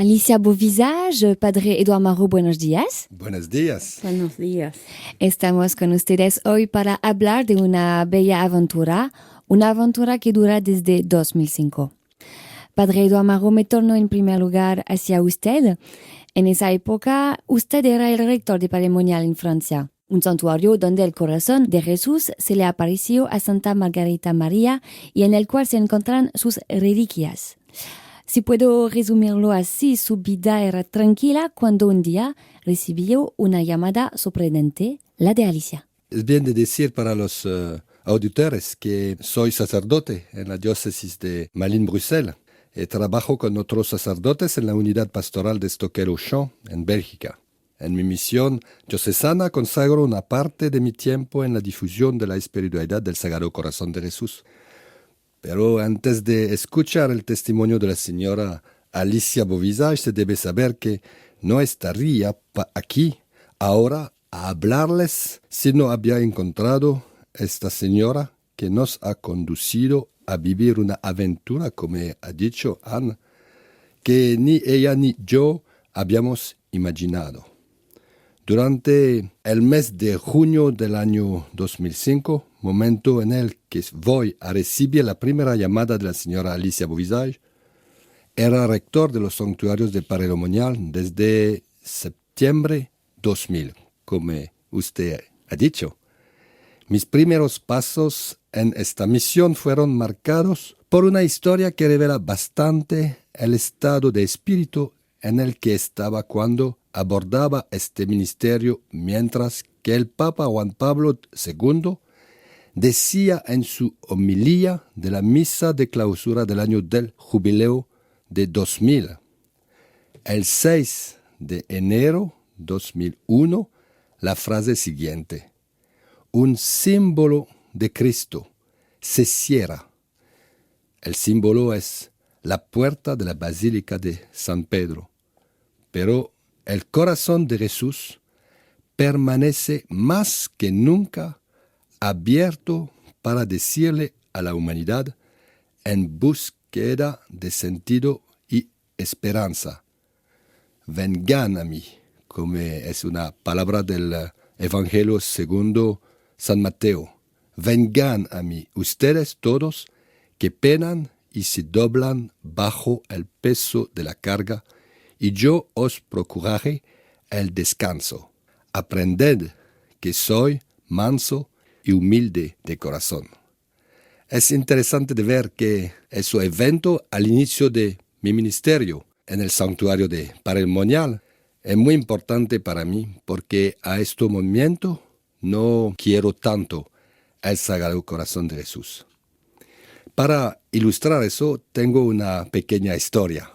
Alicia Beauvisage, Padre Eduardo Marot, buenos días. Buenos días. Buenos días. Estamos con ustedes hoy para hablar de una bella aventura, una aventura que dura desde 2005. Padre Eduardo Marot, me torno en primer lugar hacia usted. En esa época, usted era el rector de Paray-le-Monial en Francia, un santuario donde el corazón de Jesús se le apareció a Santa Margarita María y en el cual se encuentran sus reliquias. Si puedo resumirlo así, su vida era tranquila cuando un día recibió una llamada sorprendente, la de Alicia. Es bien de decir para los auditores que soy sacerdote en la diócesis de Malines-Bruxelles. Trabajo con otros sacerdotes en la unidad pastoral de Stockel-Auchan, en Bélgica. En mi misión diocesana consagro una parte de mi tiempo en la difusión de la espiritualidad del Sagrado Corazón de Jesús. Pero antes de escuchar el testimonio de la señora Alicia Beauvisage, se debe saber que no estaría aquí ahora a hablarles si no había encontrado esta señora que nos ha conducido a vivir una aventura, como ha dicho Anne, que ni ella ni yo habíamos imaginado. Durante el mes de junio del año 2005, momento en el que voy a recibir la primera llamada de la señora Alicia Beauvisage, era rector de los santuarios de Paray-le-Monial desde septiembre 2000, como usted ha dicho. Mis primeros pasos en esta misión fueron marcados por una historia que revela bastante el estado de espíritu en el que estaba cuando abordaba este ministerio, mientras que el Papa Juan Pablo II decía en su homilía de la misa de clausura del año del jubileo de 2000, el 6 de enero 2001, la frase siguiente: un símbolo de Cristo se cierra. El símbolo es la puerta de la Basílica de San Pedro, pero el corazón de Jesús permanece más que nunca abierto para decirle a la humanidad, en búsqueda de sentido y esperanza: vengan a mí, como es una palabra del Evangelio segundo San Mateo. Vengan a mí, ustedes todos que penan y se doblan bajo el peso de la carga, y yo os procuraré el descanso. Aprended que soy manso y humilde de corazón. Es interesante de ver que ese evento al inicio de mi ministerio en el santuario de Paray-le-Monial es muy importante para mí, porque a este momento no quiero tanto el Sagrado Corazón de Jesús. Para ilustrar eso, tengo una pequeña historia.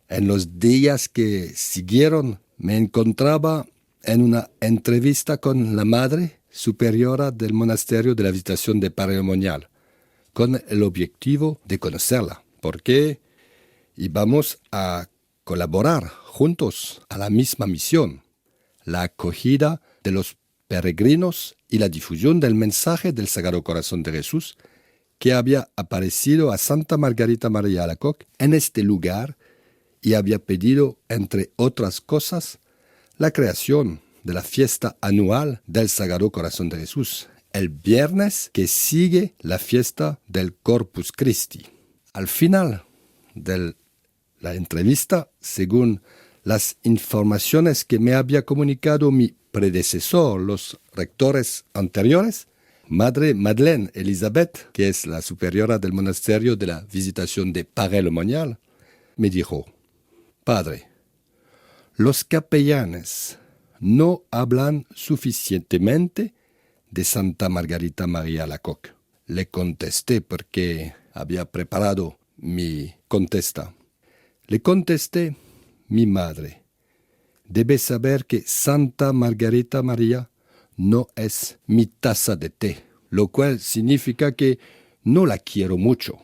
En los días que siguieron, me encontraba en una entrevista con la Madre Superiora del Monasterio de la Visitación de Paray-le-Monial, con el objetivo de conocerla, porque íbamos a colaborar juntos a la misma misión, la acogida de los peregrinos y la difusión del mensaje del Sagrado Corazón de Jesús, que había aparecido a Santa Margarita María Alacoque en este lugar y había pedido, entre otras cosas, la creación de la fiesta anual del Sagrado Corazón de Jesús, el viernes que sigue la fiesta del Corpus Christi. Al final de la entrevista, según las informaciones que me había comunicado mi predecesor, los rectores anteriores, Madre Madeleine Elizabeth, que es la superiora del monasterio de la Visitación de Paray-le-Monial, me dijo: Padre, los capellanes no hablan suficientemente de Santa Margarita María Alacoque. Le contesté porque había preparado mi contesta. Le contesté: mi madre debe saber que Santa Margarita María no es mi taza de té, lo cual significa que no la quiero mucho.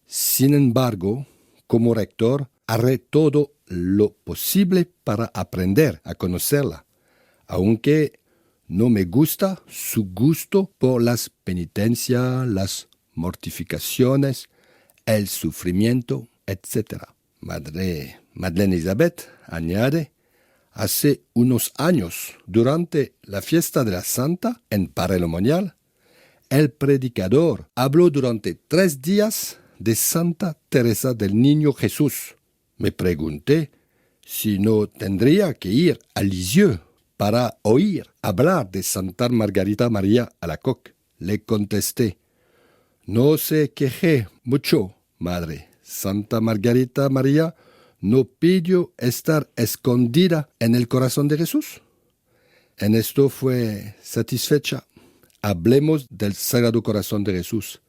Sin embargo, como rector, haré todo lo posible para aprender a conocerla, aunque no me gusta su gusto por las penitencias, las mortificaciones, el sufrimiento, etc. Madre Madeleine Elizabeth añade, hace unos años, durante la fiesta de la Santa en Paray-le-Monial, el predicador habló durante 3 días de Santa Teresa del Niño Jesús. Me pregunté si no tendría que ir a Lisieux para oír hablar de Santa Margarita María Alacoque. Le contesté, no se queje mucho, madre. Santa Margarita María no pidió estar escondida en el corazón de Jesús. En esto fue satisfecha. Hablemos del Sagrado Corazón de Jesús.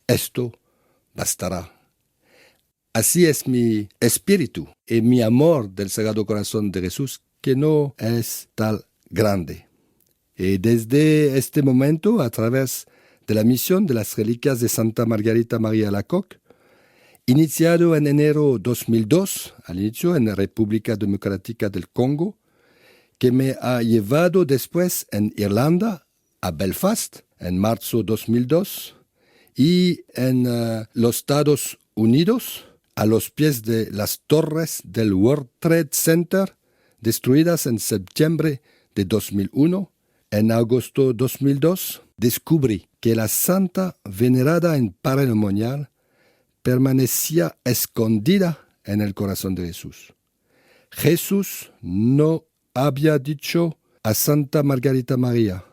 Esto bastará. Así es mi espíritu y mi amor del Sagrado Corazón de Jesús, que no es tan grande. Y desde este momento, a través de la misión de las reliquias de Santa Margarita María Alacoque, iniciado en enero 2002, al inicio en la República Democrática del Congo, que me ha llevado después en Irlanda, a Belfast, en marzo 2002, y en los Estados Unidos, a los pies de las torres del World Trade Center, destruidas en septiembre de 2001, en agosto 2002, descubrí que la santa venerada en Paray-le-Monial permanecía escondida en el corazón de Jesús. Jesús no había dicho a Santa Margarita María,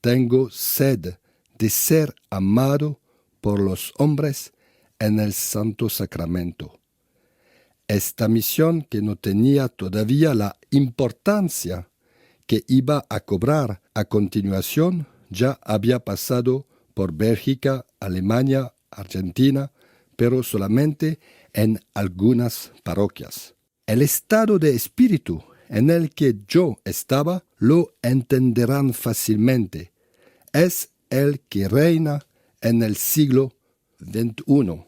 tengo sed de ser amado por los hombres en el Santo Sacramento. Esta misión, que no tenía todavía la importancia que iba a cobrar a continuación, ya había pasado por Bélgica, Alemania, Argentina, pero solamente en algunas parroquias. El estado de espíritu en el que yo estaba lo entenderán fácilmente. Es el que reina en el siglo XXI,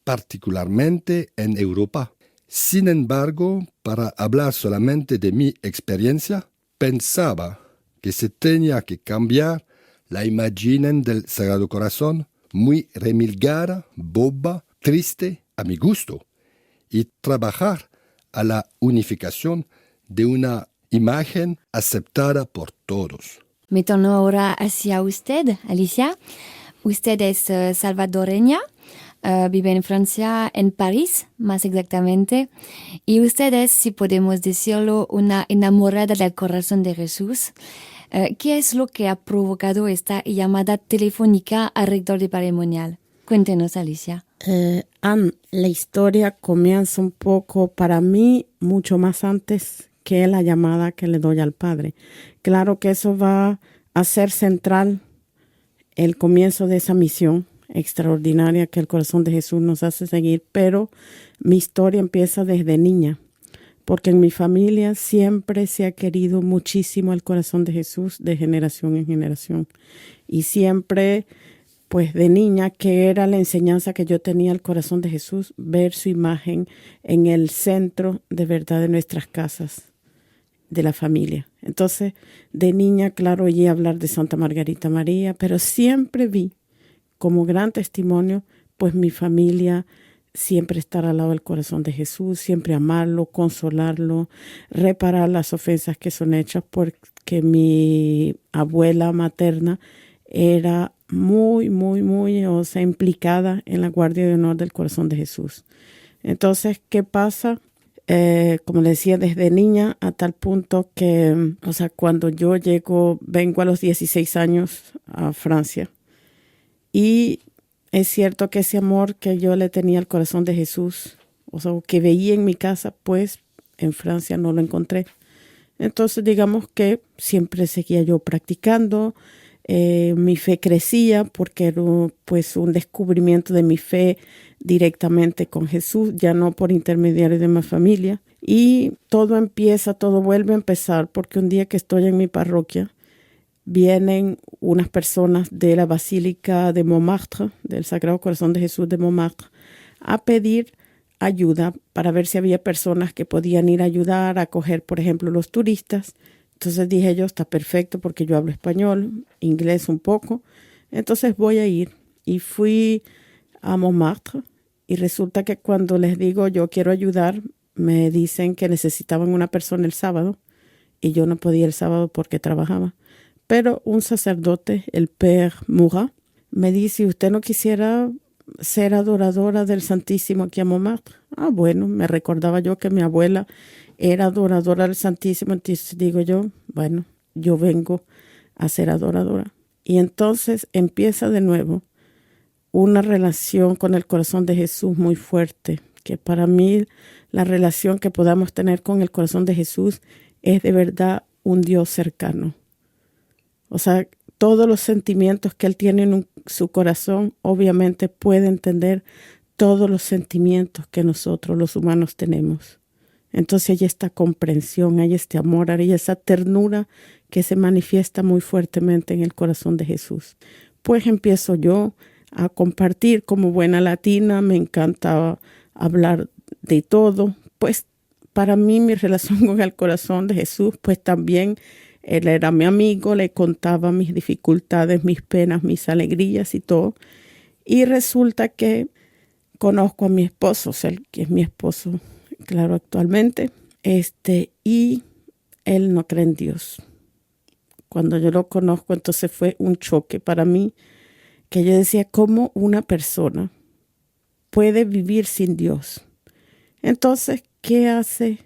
particularmente en Europa. Sin embargo, para hablar solamente de mi experiencia, pensaba que se tenía que cambiar la imagen del Sagrado Corazón, muy remilgada, boba, triste, a mi gusto, y trabajar a la unificación de una imagen aceptada por todos. Me torno ahora hacia usted, Alicia. Usted es salvadoreña, vive en Francia, en París, más exactamente. Y usted es, si podemos decirlo, una enamorada del corazón de Jesús. ¿Qué es lo que ha provocado esta llamada telefónica al rector de Paray-le-Monial? Cuéntenos, Alicia. Anne, la historia comienza un poco, para mí, mucho más antes que la llamada que le doy al Padre. Claro que eso va a ser central el comienzo de esa misión extraordinaria que el corazón de Jesús nos hace seguir, pero mi historia empieza desde niña, porque en mi familia siempre se ha querido muchísimo el corazón de Jesús de generación en generación. Y siempre, pues de niña, que era la enseñanza que yo tenía al corazón de Jesús, ver su imagen en el centro de verdad de nuestras casas, de la familia. Entonces, de niña, claro, oí hablar de Santa Margarita María, pero siempre vi como gran testimonio, pues mi familia siempre estar al lado del corazón de Jesús, siempre amarlo, consolarlo, reparar las ofensas que son hechas, porque mi abuela materna era muy, implicada en la guardia de honor del corazón de Jesús. Entonces, ¿qué pasa? Como le decía, desde niña a tal punto que, cuando yo vengo a los 16 años a Francia, y es cierto que ese amor que yo le tenía al corazón de Jesús, que veía en mi casa, pues en Francia no lo encontré. Entonces, digamos que siempre seguía yo practicando, mi fe crecía porque era pues un descubrimiento de mi fe directamente con Jesús, ya no por intermediario de mi familia. Y todo vuelve a empezar porque un día que estoy en mi parroquia, vienen unas personas de la Basílica de Montmartre, del Sagrado Corazón de Jesús de Montmartre, a pedir ayuda para ver si había personas que podían ir a ayudar a acoger, por ejemplo, los turistas. Entonces dije yo, está perfecto porque yo hablo español, inglés un poco, entonces voy a ir. Y fui a Montmartre y resulta que cuando les digo yo quiero ayudar, me dicen que necesitaban una persona el sábado y yo no podía el sábado porque trabajaba. Pero un sacerdote, el Père Murat, me dice, ¿usted no quisiera ser adoradora del Santísimo aquí a Montmartre? Ah, bueno, me recordaba yo que mi abuela era adoradora del Santísimo, entonces digo yo, bueno, yo vengo a ser adoradora. Y entonces empieza de nuevo una relación con el corazón de Jesús muy fuerte, que para mí la relación que podamos tener con el corazón de Jesús es de verdad un Dios cercano. O sea, todos los sentimientos que Él tiene en su corazón, obviamente puede entender todos los sentimientos que nosotros los humanos tenemos. Entonces hay esta comprensión, hay este amor, hay esa ternura que se manifiesta muy fuertemente en el corazón de Jesús. Pues empiezo yo a compartir como buena latina, me encanta hablar de todo. Pues para mí mi relación con el corazón de Jesús, pues también Él era mi amigo, le contaba mis dificultades, mis penas, mis alegrías y todo. Y resulta que conozco a mi esposo, el que es mi esposo, claro, actualmente, y él no cree en Dios. Cuando yo lo conozco, entonces fue un choque para mí, que yo decía, ¿cómo una persona puede vivir sin Dios? Entonces, ¿qué hace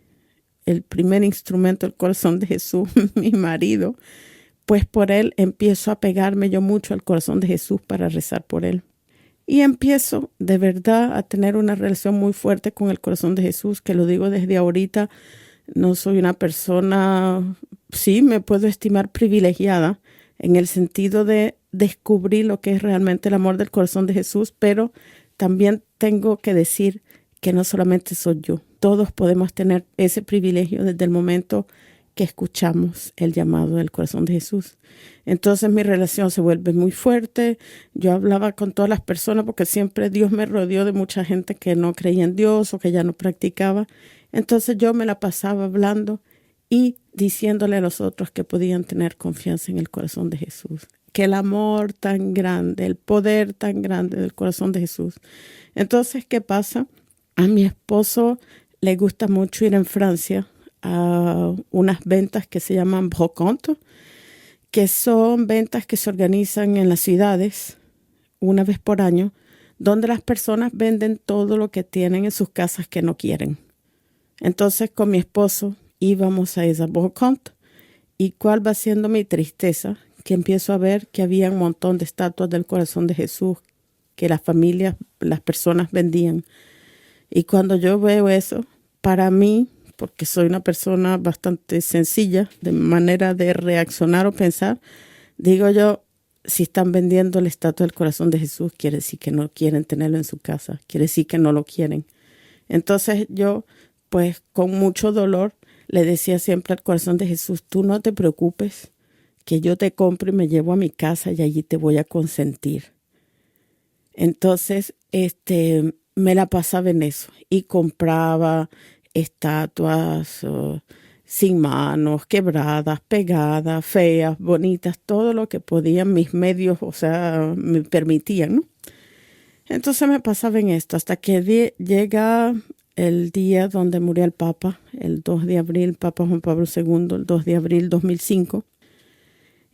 el primer instrumento del corazón de Jesús, mi marido? Pues por él empiezo a pegarme yo mucho al corazón de Jesús para rezar por él. Y empiezo de verdad a tener una relación muy fuerte con el corazón de Jesús, que lo digo desde ahorita. No soy una persona, sí, me puedo estimar privilegiada en el sentido de descubrir lo que es realmente el amor del corazón de Jesús, pero también tengo que decir que no solamente soy yo. Todos podemos tener ese privilegio desde el momento que escuchamos el llamado del corazón de Jesús. Entonces mi relación se vuelve muy fuerte. Yo hablaba con todas las personas porque siempre Dios me rodeó de mucha gente que no creía en Dios o que ya no practicaba. Entonces yo me la pasaba hablando y diciéndole a los otros que podían tener confianza en el corazón de Jesús, que el amor tan grande, el poder tan grande del corazón de Jesús. Entonces, ¿qué pasa? A mi esposo le gusta mucho ir en Francia a unas ventas que se llaman brocantes, que son ventas que se organizan en las ciudades una vez por año, donde las personas venden todo lo que tienen en sus casas que no quieren. Entonces, con mi esposo íbamos a esa brocante, y cuál va siendo mi tristeza, que empiezo a ver que había un montón de estatuas del corazón de Jesús que las familias, las personas vendían. Y cuando yo veo eso, para mí, porque soy una persona bastante sencilla de manera de reaccionar o pensar, digo yo, si están vendiendo la estatua del corazón de Jesús, quiere decir que no quieren tenerlo en su casa, quiere decir que no lo quieren. Entonces yo, pues con mucho dolor, le decía siempre al corazón de Jesús, tú no te preocupes, que yo te compro y me llevo a mi casa y allí te voy a consentir. Entonces, me la pasaba en eso y compraba estatuas sin manos, quebradas, pegadas, feas, bonitas, todo lo que podían mis medios, o sea, me permitían, ¿no? Entonces me pasaba en esto hasta que llega el día donde murió el Papa, el 2 de abril, Papa Juan Pablo II, el 2 de abril 2005.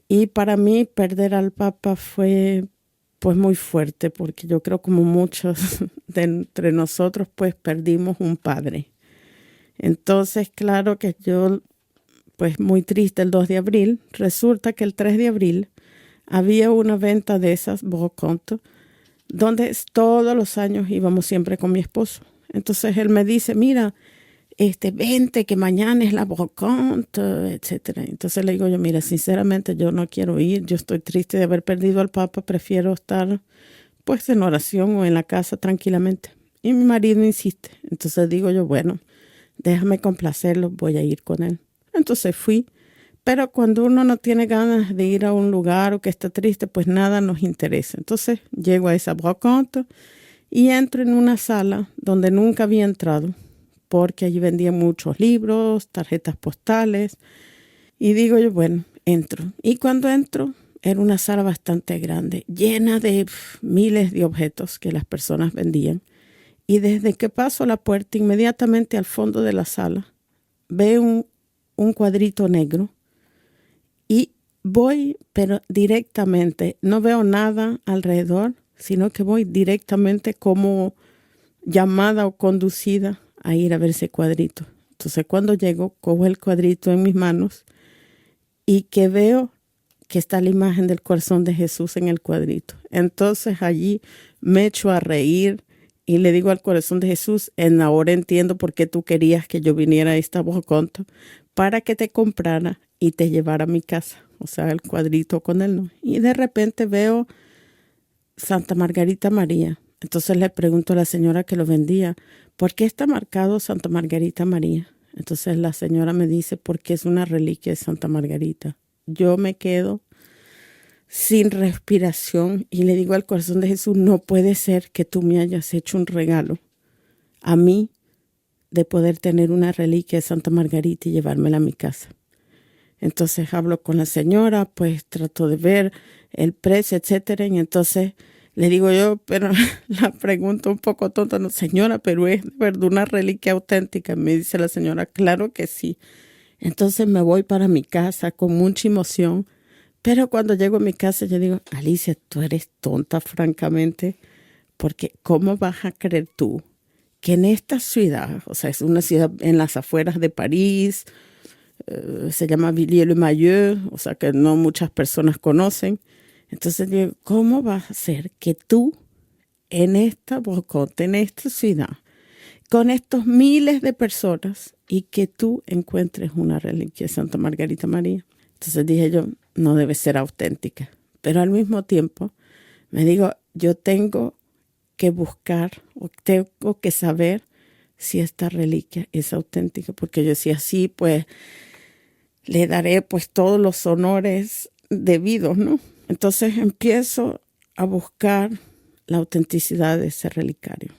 Y para mí perder al Papa fue pues muy fuerte, porque yo creo como muchos de entre nosotros pues perdimos un padre. Entonces, claro que yo pues muy triste el 2 de abril. Resulta que el 3 de abril había una venta de esas brocantes donde todos los años íbamos siempre con mi esposo. Entonces él me dice, mira, vente que mañana es la brocante, etcétera. Entonces le digo yo, mira, sinceramente yo no quiero ir, yo estoy triste de haber perdido al Papa, prefiero estar pues en oración o en la casa tranquilamente. Y mi marido insiste. Entonces digo yo, bueno, déjame complacerlo, voy a ir con él. Entonces fui, pero cuando uno no tiene ganas de ir a un lugar o que está triste, pues nada nos interesa. Entonces llego a esa brocante y entro en una sala donde nunca había entrado, porque allí vendían muchos libros, tarjetas postales, y digo yo, bueno, entro. Y cuando entro, era una sala bastante grande, llena de miles de objetos que las personas vendían, Y desde que paso la puerta, inmediatamente al fondo de la sala, veo un cuadrito negro y voy, pero directamente, no veo nada alrededor, sino que voy directamente como llamada o conducida a ir a ver ese cuadrito. Entonces cuando llego, cojo el cuadrito en mis manos y que veo que está la imagen del corazón de Jesús en el cuadrito. Entonces allí me echo a reír y le digo al corazón de Jesús, ahora entiendo por qué tú querías que yo viniera a esta Bojoconto, para que te comprara y te llevara a mi casa. O sea, el cuadrito con él, ¿no? Y de repente veo Santa Margarita María. Entonces le pregunto a la señora que lo vendía, ¿por qué está marcado Santa Margarita María? Entonces la señora me dice, porque es una reliquia de Santa Margarita. Yo me quedo sin respiración y le digo al corazón de Jesús, no puede ser que tú me hayas hecho un regalo a mí de poder tener una reliquia de Santa Margarita y llevármela a mi casa. Entonces hablo con la señora, pues trato de ver el precio, etcétera, y entonces le digo yo, pero la pregunta un poco tonta, no, señora, pero es de verdad una reliquia auténtica. Me dice la señora, claro que sí. Entonces me voy para mi casa con mucha emoción, pero cuando llego a mi casa yo digo, Alicia, tú eres tonta, francamente, porque ¿cómo vas a creer tú que en esta ciudad, o sea, es una ciudad en las afueras de París, se llama Villiers-le-Maillot, o sea, que no muchas personas conocen? Entonces digo, ¿cómo vas a ser que tú en esta Bojoconte, en esta ciudad, con estos miles de personas, y que tú encuentres una reliquia de Santa Margarita María? Entonces dije yo, no debe ser auténtica. Pero al mismo tiempo me digo, yo tengo que buscar o tengo que saber si esta reliquia es auténtica, porque yo decía, sí, pues le daré pues todos los honores debidos, ¿no? Entonces empiezo a buscar la autenticidad de ese relicario.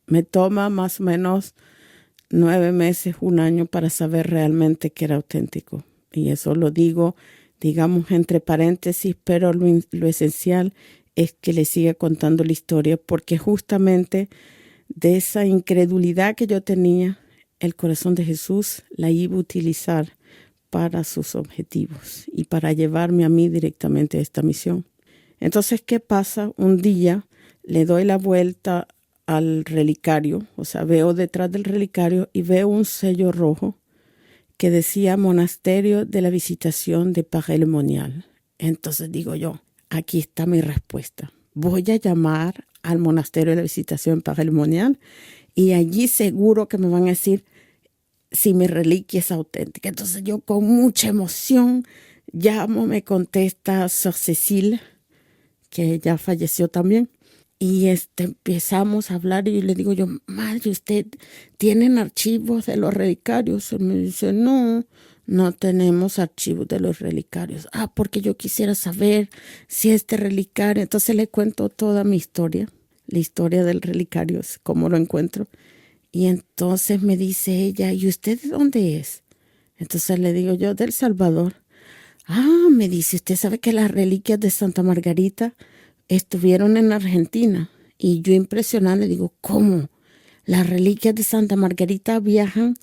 Me toma más o menos 9 meses, 1 año para saber realmente que era auténtico. Y eso lo digo, digamos, entre paréntesis, pero lo esencial es que le siga contando la historia, porque justamente de esa incredulidad que yo tenía, el corazón de Jesús la iba a utilizar para sus objetivos y para llevarme a mí directamente a esta misión. Entonces, ¿qué pasa? Un día le doy la vuelta al relicario, o sea, veo detrás del relicario y veo un sello rojo que decía Monasterio de la Visitación de Paray-le-Monial. Entonces digo yo, aquí está mi respuesta. Voy a llamar al Monasterio de la Visitación de Paray-le-Monial y allí seguro que me van a decir si mi reliquia es auténtica. Entonces yo con mucha emoción llamo, me contesta Sor Cécile, que ya falleció también. Y empezamos a hablar y le digo yo, madre, ¿usted tienen archivos de los relicarios? Y me dice, no, no tenemos archivos de los relicarios. Ah, porque yo quisiera saber si este relicario. Entonces le cuento toda mi historia, la historia del relicario, cómo lo encuentro. Y entonces me dice ella, ¿y usted de dónde es? Entonces le digo yo, de El Salvador. Ah, me dice, ¿usted sabe que las reliquias de Santa Margarita estuvieron en Argentina? Y yo impresionada le digo, ¿cómo? Las reliquias de Santa Margarita viajan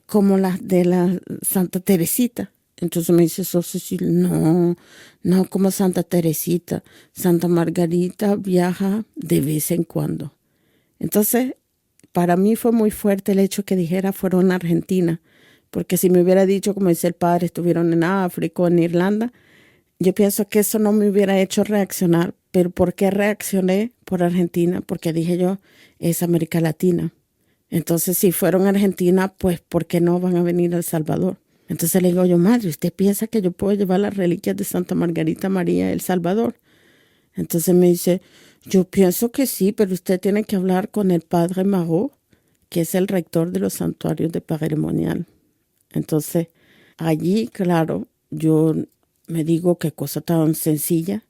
como las de la Santa Teresita. Entonces me dice, Sor Cecilia, no como Santa Teresita. Santa Margarita viaja de vez en cuando. Entonces, para mí fue muy fuerte el hecho que dijera fueron a Argentina, porque si me hubiera dicho, como dice el padre, estuvieron en África o en Irlanda, yo pienso que eso no me hubiera hecho reaccionar. Pero ¿por qué reaccioné por Argentina? Porque dije yo, es América Latina. Entonces, si fueron a Argentina, pues ¿por qué no van a venir a El Salvador? Entonces le digo yo, madre, ¿usted piensa que yo puedo llevar las reliquias de Santa Margarita María a El Salvador? Entonces me dice, yo pienso que sí, pero usted tiene que hablar con el padre Marot, que es el rector de los santuarios de Paray-le-Monial. Entonces, allí, claro, yo me digo qué cosa tan sencilla.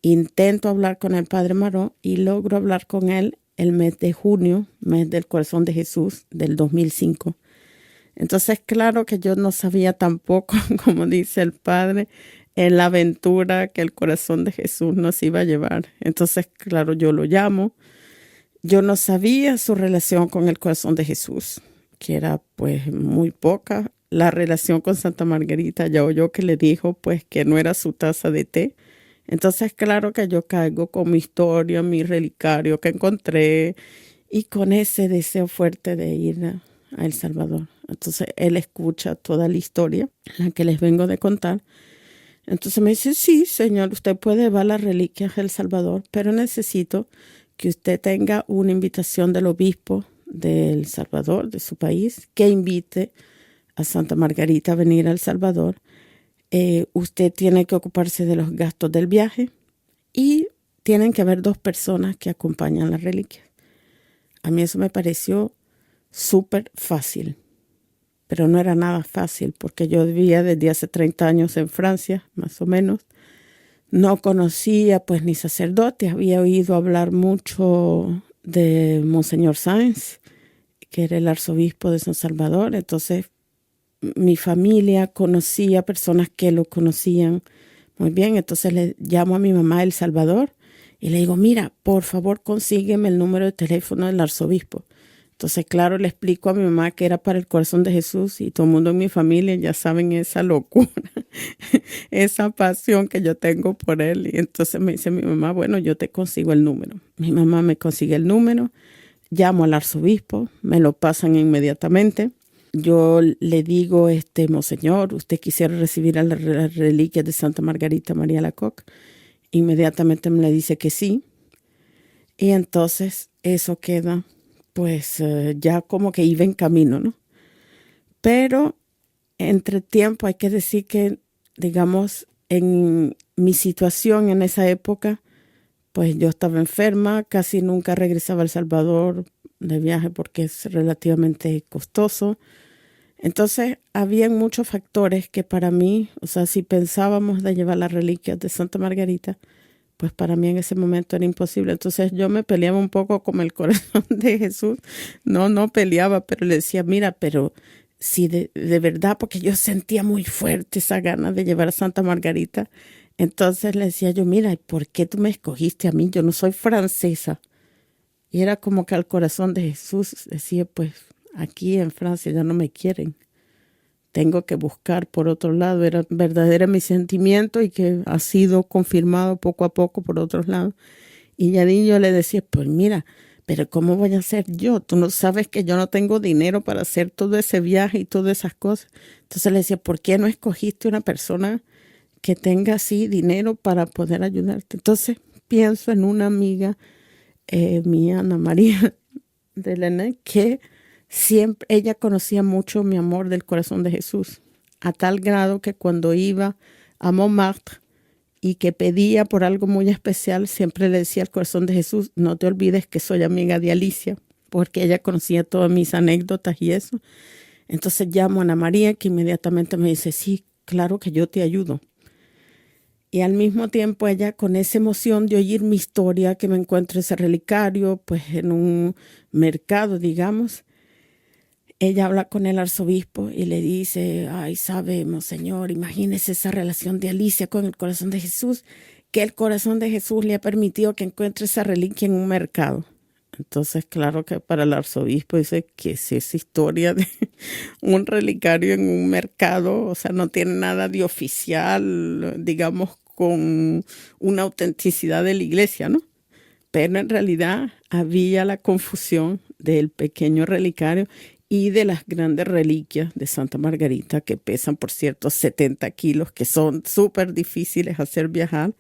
Intento hablar con el padre Marot y logro hablar con él el mes de junio, mes del Corazón de Jesús del 2005. Entonces, claro que yo no sabía tampoco, como dice el padre, en la aventura que el Corazón de Jesús nos iba a llevar. Entonces, claro, yo lo llamo Yo no sabía su relación con el corazón de Jesús, que era pues muy poca. La relación con Santa Margarita ya oyó que le dijo pues que no era su taza de té. Entonces claro que yo caigo con mi historia, mi relicario que encontré y con ese deseo fuerte de ir a El Salvador. Entonces él escucha toda la historia, la que les vengo de contar. Entonces me dice, sí, señor, usted puede llevar las reliquias a El Salvador, pero necesito que usted tenga una invitación del obispo de El Salvador, de su país, que invite a Santa Margarita a venir a El Salvador. Usted tiene que ocuparse de los gastos del viaje y tienen que haber 2 personas que acompañan las reliquias. A mí eso me pareció súper fácil, pero no era nada fácil porque yo vivía desde hace 30 años en Francia, más o menos. No conocía pues ni sacerdotes, había oído hablar mucho de Monseñor Sáenz, que era el arzobispo de San Salvador. Entonces mi familia conocía personas que lo conocían muy bien. Entonces le llamo a mi mamá a El Salvador y le digo, mira, por favor consígueme el número de teléfono del arzobispo. Entonces, claro, le explico a mi mamá que era para el corazón de Jesús y todo el mundo en mi familia ya saben esa locura, esa pasión que yo tengo por él. Y entonces me dice mi mamá, bueno, yo te consigo el número. Mi mamá me consigue el número, llamo al arzobispo, me lo pasan inmediatamente. Yo le digo, monseñor, ¿usted quisiera recibir a las reliquias de Santa Margarita María Alacoque? Inmediatamente me le dice que sí. Y entonces eso queda pues ya como que iba en camino, ¿no? Pero entre tiempo hay que decir que, digamos, en mi situación en esa época, pues yo estaba enferma, casi nunca regresaba a El Salvador de viaje porque es relativamente costoso. Entonces, habían muchos factores que para mí, o sea, si pensábamos de llevar las reliquias de Santa Margarita, pues para mí en ese momento era imposible. Entonces yo me peleaba un poco con el corazón de Jesús. No peleaba, pero le decía, mira, pero si de verdad, porque yo sentía muy fuerte esa gana de llevar a Santa Margarita. Entonces le decía yo, mira, ¿por qué tú me escogiste a mí? Yo no soy francesa. Y era como que al corazón de Jesús decía, pues aquí en Francia ya no me quieren. Tengo que buscar por otro lado. Era verdadero mi sentimiento y que ha sido confirmado poco a poco por otros lados. Y ya yo le decía, pues mira, pero ¿cómo voy a hacer yo? Tú no sabes que yo no tengo dinero para hacer todo ese viaje y todas esas cosas. Entonces le decía, ¿por qué no escogiste una persona que tenga así dinero para poder ayudarte? Entonces pienso en una amiga mía, Ana María de Lené, que siempre, ella conocía mucho mi amor del corazón de Jesús, a tal grado que cuando iba a Montmartre y que pedía por algo muy especial, siempre le decía al corazón de Jesús, no te olvides que soy amiga de Alicia, porque ella conocía todas mis anécdotas y eso. Entonces llamo a Ana María, que inmediatamente me dice, sí, claro que yo te ayudo. Y al mismo tiempo ella, con esa emoción de oír mi historia, que me encuentro ese relicario, pues en un mercado, digamos, ella habla con el arzobispo y le dice, ay, sabe, monseñor, imagínese esa relación de Alicia con el corazón de Jesús, que el corazón de Jesús le ha permitido que encuentre esa reliquia en un mercado. Entonces, claro que para el arzobispo dice que es esa historia de un relicario en un mercado, o sea, no tiene nada de oficial, digamos, con una autenticidad de la iglesia, ¿no? Pero en realidad había la confusión del pequeño relicario y de las grandes reliquias de Santa Margarita, que pesan, por cierto, 70 kilos, que son súper difíciles hacer viajar.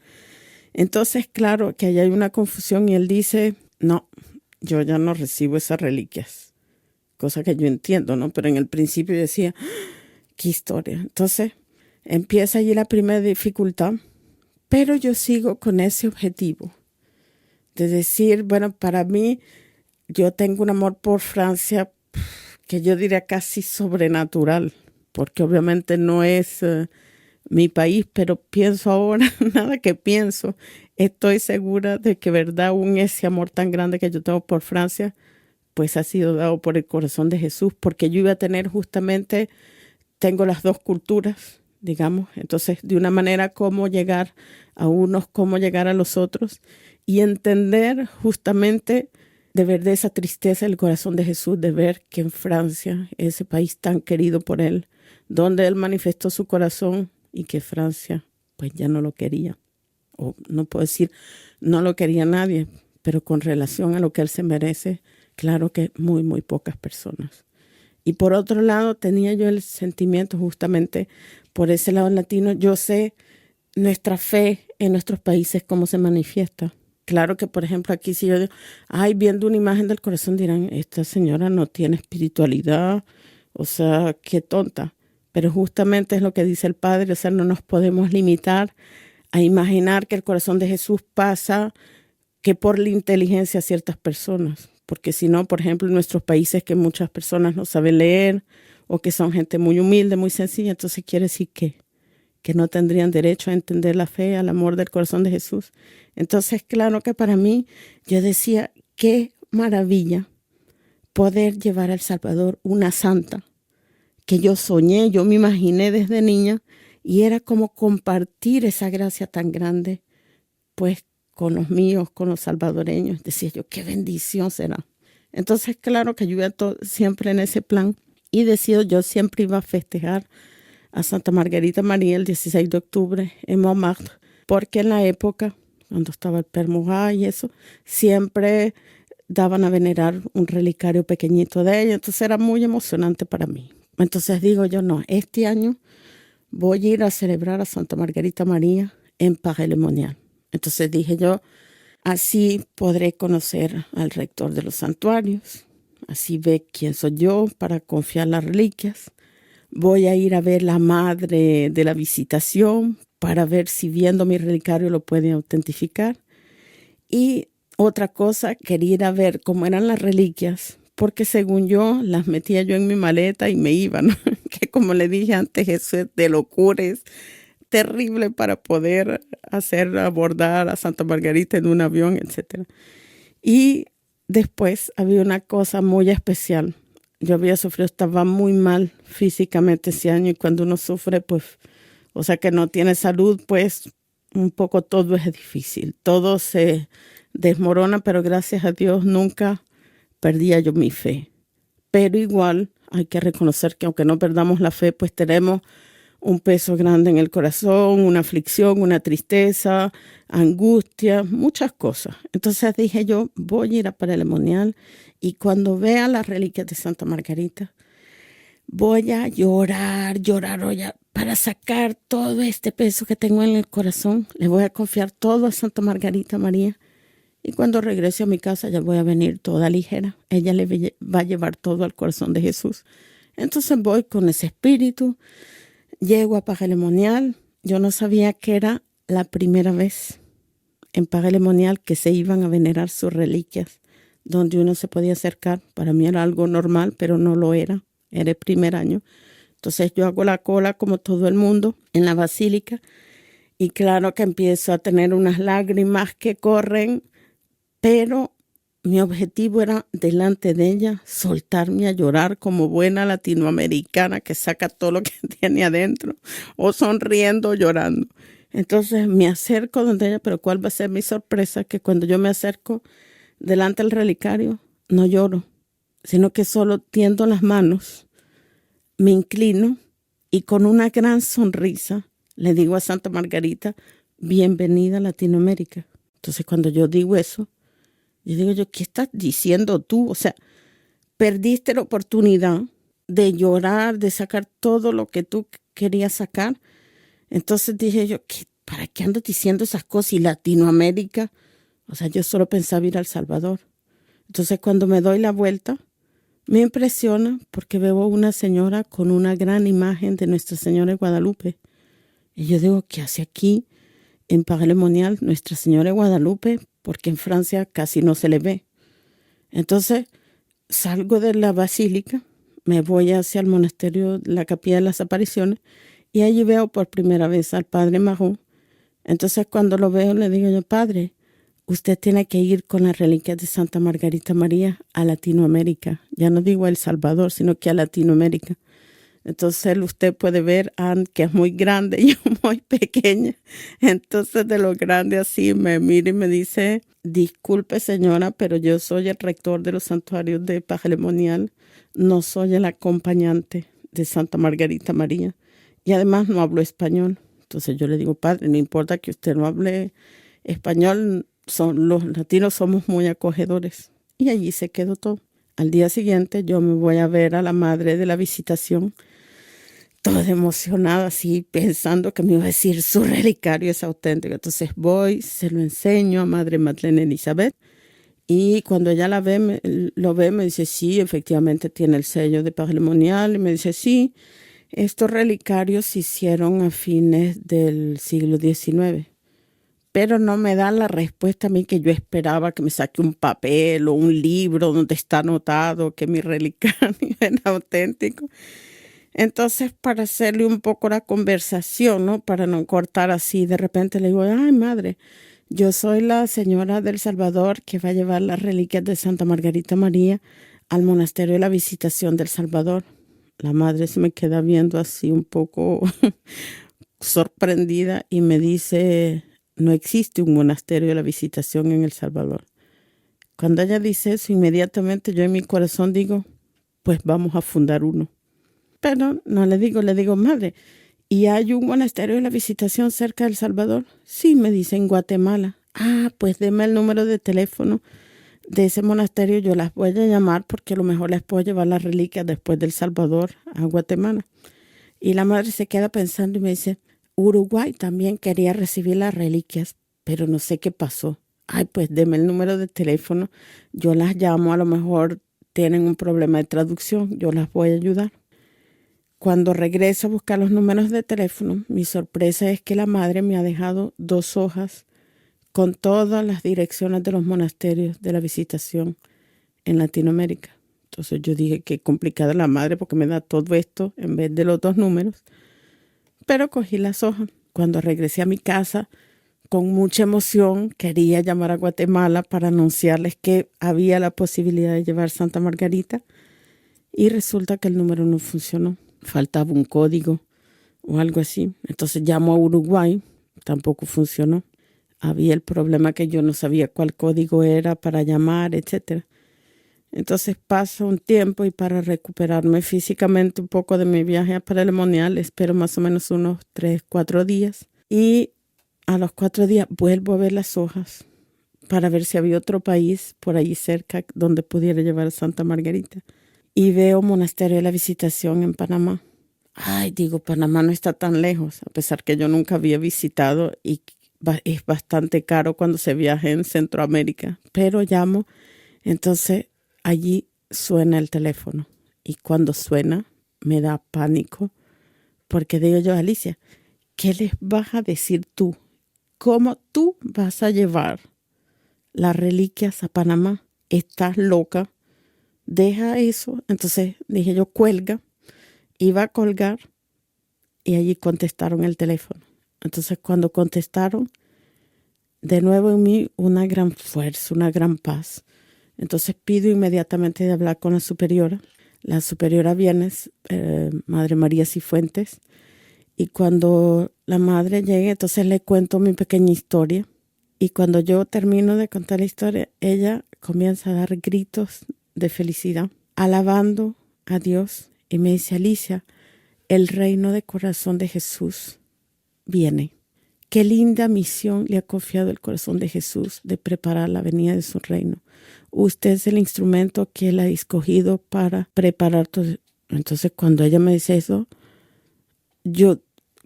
Entonces, claro que ahí hay una confusión y él dice, no, yo ya no recibo esas reliquias. Cosa que yo entiendo, ¿no? Pero en el principio decía, qué historia. Entonces, empieza allí la primera dificultad, pero yo sigo con ese objetivo de decir, bueno, para mí, yo tengo un amor por Francia que yo diría casi sobrenatural, porque obviamente no es mi país, pero pienso ahora, nada que pienso, estoy segura de que verdad aún ese amor tan grande que yo tengo por Francia, pues ha sido dado por el corazón de Jesús, porque yo iba a tener justamente, tengo las 2 culturas, digamos, entonces de una manera cómo llegar a unos, cómo llegar a los otros y entender justamente de ver de esa tristeza el corazón de Jesús, de ver que en Francia, ese país tan querido por él, donde él manifestó su corazón y que Francia pues ya no lo quería. O no puedo decir no lo quería nadie, pero con relación a lo que él se merece, claro que muy, muy pocas personas. Y por otro lado, tenía yo el sentimiento justamente por ese lado latino. Yo sé nuestra fe en nuestros países cómo se manifiesta. Claro que, por ejemplo, aquí si yo digo, viendo una imagen del corazón dirán, esta señora no tiene espiritualidad, o sea, qué tonta. Pero justamente es lo que dice el Padre, o sea, no nos podemos limitar a imaginar que el corazón de Jesús pasa que por la inteligencia a ciertas personas. Porque si no, por ejemplo, en nuestros países que muchas personas no saben leer o que son gente muy humilde, muy sencilla, entonces quiere decir que no tendrían derecho a entender la fe, al amor del corazón de Jesús. Entonces, claro que para mí, yo decía, qué maravilla poder llevar a El Salvador una santa que yo soñé, yo me imaginé desde niña, y era como compartir esa gracia tan grande, pues con los míos, con los salvadoreños. Decía yo, qué bendición será. Entonces, claro que yo iba siempre en ese plan y decido, yo siempre iba a festejar a Santa Margarita María el 16 de octubre en Montmartre, porque en la época, cuando estaba el Père Morat y eso, siempre daban a venerar un relicario pequeñito de ella, entonces era muy emocionante para mí. Entonces digo yo, no, este año voy a ir a celebrar a Santa Margarita María en Paray-le-Monial. Entonces dije yo, así podré conocer al rector de los santuarios, así ve quién soy yo para confiar las reliquias. Voy a ir a ver la madre de la visitación para ver si viendo mi relicario lo pueden autentificar. Y otra cosa, quería ir a ver cómo eran las reliquias, porque según yo las metía yo en mi maleta y me iba, ¿no? Que como le dije antes, eso es de locura, es terrible para poder abordar a Santa Margarita en un avión, etc. Y después había una cosa muy especial. Yo había sufrido, estaba muy mal físicamente ese año, y cuando uno sufre, pues, o sea que no tiene salud, pues un poco todo es difícil, todo se desmorona, pero gracias a Dios nunca perdía yo mi fe. Pero igual hay que reconocer que aunque no perdamos la fe, pues tenemos un peso grande en el corazón, una aflicción, una tristeza, angustia, muchas cosas. Entonces dije yo, voy a ir a Paray-le-Monial y cuando vea las reliquias de Santa Margarita, voy a llorar, para sacar todo este peso que tengo en el corazón. Le voy a confiar todo a Santa Margarita María. Y cuando regrese a mi casa ya voy a venir toda ligera. Ella le va a llevar todo al corazón de Jesús. Entonces voy con ese espíritu. Llego a Paray-le-Monial. Yo no sabía que era la primera vez en Paray-le-Monial que se iban a venerar sus reliquias, donde uno se podía acercar. Para mí era algo normal, pero no lo era. Era el primer año. Entonces yo hago la cola como todo el mundo en la basílica. Y claro que empiezo a tener unas lágrimas que corren, pero mi objetivo era, delante de ella, soltarme a llorar como buena latinoamericana que saca todo lo que tiene adentro, o sonriendo o llorando. Entonces me acerco donde ella, pero ¿cuál va a ser mi sorpresa? Que cuando yo me acerco delante del relicario, no lloro, sino que solo tiendo las manos, me inclino y con una gran sonrisa le digo a Santa Margarita, bienvenida a Latinoamérica. Entonces cuando yo digo eso, yo digo yo, ¿qué estás diciendo tú? O sea, perdiste la oportunidad de llorar, de sacar todo lo que tú querías sacar. Entonces dije yo, ¿para qué andas diciendo esas cosas? Y Latinoamérica, o sea, yo solo pensaba ir a El Salvador. Entonces cuando me doy la vuelta, me impresiona porque veo una señora con una gran imagen de Nuestra Señora de Guadalupe. Y yo digo, ¿qué hace aquí en Paray-le-Monial Nuestra Señora de Guadalupe? Porque en Francia casi no se le ve. Entonces salgo de la basílica, me voy hacia el monasterio, la Capilla de las Apariciones, y allí veo por primera vez al Padre Marot. Entonces cuando lo veo le digo yo, Padre, usted tiene que ir con las reliquias de Santa Margarita María a Latinoamérica. Ya no digo a El Salvador, sino que a Latinoamérica. Entonces usted puede ver a Ann, que es muy grande y yo muy pequeña. Entonces de lo grande así me mira y me dice, disculpe señora, pero yo soy el rector de los santuarios de Patrimonial, no soy el acompañante de Santa Margarita María. Y además no hablo español. Entonces yo le digo, padre, no importa que usted no hable español, los latinos somos muy acogedores. Y allí se quedó todo. Al día siguiente yo me voy a ver a la madre de la visitación, toda emocionada, así pensando que me iba a decir su relicario es auténtico. Entonces voy, se lo enseño a Madre Madeleine Elizabeth y cuando ella lo ve, me dice, sí, efectivamente tiene el sello de patrimonial. Y me dice, sí, estos relicarios se hicieron a fines del siglo XIX. Pero no me da la respuesta a mí que yo esperaba, que me saque un papel o un libro donde está anotado que mi relicario era auténtico. Entonces, para hacerle un poco la conversación, ¿no? Para no cortar así, de repente le digo, ay, madre, yo soy la señora del Salvador que va a llevar las reliquias de Santa Margarita María al monasterio de la Visitación del Salvador. La madre se me queda viendo así un poco sorprendida y me dice, no existe un monasterio de la Visitación en El Salvador. Cuando ella dice eso, inmediatamente yo en mi corazón digo, pues vamos a fundar uno. Pero no le digo, madre, ¿y hay un monasterio de la Visitación cerca de El Salvador? Sí, me dice, en Guatemala. Ah, pues deme el número de teléfono de ese monasterio, yo las voy a llamar porque a lo mejor les puedo llevar las reliquias después del Salvador a Guatemala. Y la madre se queda pensando y me dice, Uruguay también quería recibir las reliquias, pero no sé qué pasó. Ay, pues deme el número de teléfono, yo las llamo, a lo mejor tienen un problema de traducción, yo las voy a ayudar. Cuando regreso a buscar los números de teléfono, mi sorpresa es que la madre me ha dejado 2 hojas con todas las direcciones de los monasterios de la Visitación en Latinoamérica. Entonces yo dije, qué complicada la madre porque me da todo esto en vez de los 2 números. Pero cogí las hojas. Cuando regresé a mi casa, con mucha emoción, quería llamar a Guatemala para anunciarles que había la posibilidad de llevar Santa Margarita. Y resulta que el número no funcionó. Faltaba un código o algo así. Entonces llamo a Uruguay, tampoco funcionó. Había el problema que yo no sabía cuál código era para llamar, etc. Entonces pasa un tiempo y para recuperarme físicamente un poco de mi viaje a Patrimonial, espero más o menos unos 3-4 días. Y a los 4 días vuelvo a ver las hojas para ver si había otro país por allí cerca donde pudiera llevar a Santa Margarita. Y veo Monasterio de la Visitación en Panamá. Ay, digo, Panamá no está tan lejos, a pesar que yo nunca había visitado y es bastante caro cuando se viaja en Centroamérica. Pero llamo, entonces allí suena el teléfono. Y cuando suena, me da pánico, porque digo yo, Alicia, ¿qué les vas a decir tú? ¿Cómo tú vas a llevar las reliquias a Panamá? ¿Estás loca? Deja eso. Entonces dije yo, cuelga. Iba a colgar y allí contestaron el teléfono. Entonces cuando contestaron, de nuevo en mí una gran fuerza, una gran paz. Entonces pido inmediatamente de hablar con la superiora. La superiora viene, Madre María Cifuentes. Y cuando la madre llegue, entonces le cuento mi pequeña historia. Y cuando yo termino de contar la historia, ella comienza a dar gritos de felicidad, alabando a Dios. Y me dice, Alicia, el reino de corazón de Jesús viene. Qué linda misión le ha confiado el corazón de Jesús de preparar la venida de su reino. Usted es el instrumento que él ha escogido para preparar todo. Entonces, cuando ella me dice eso, yo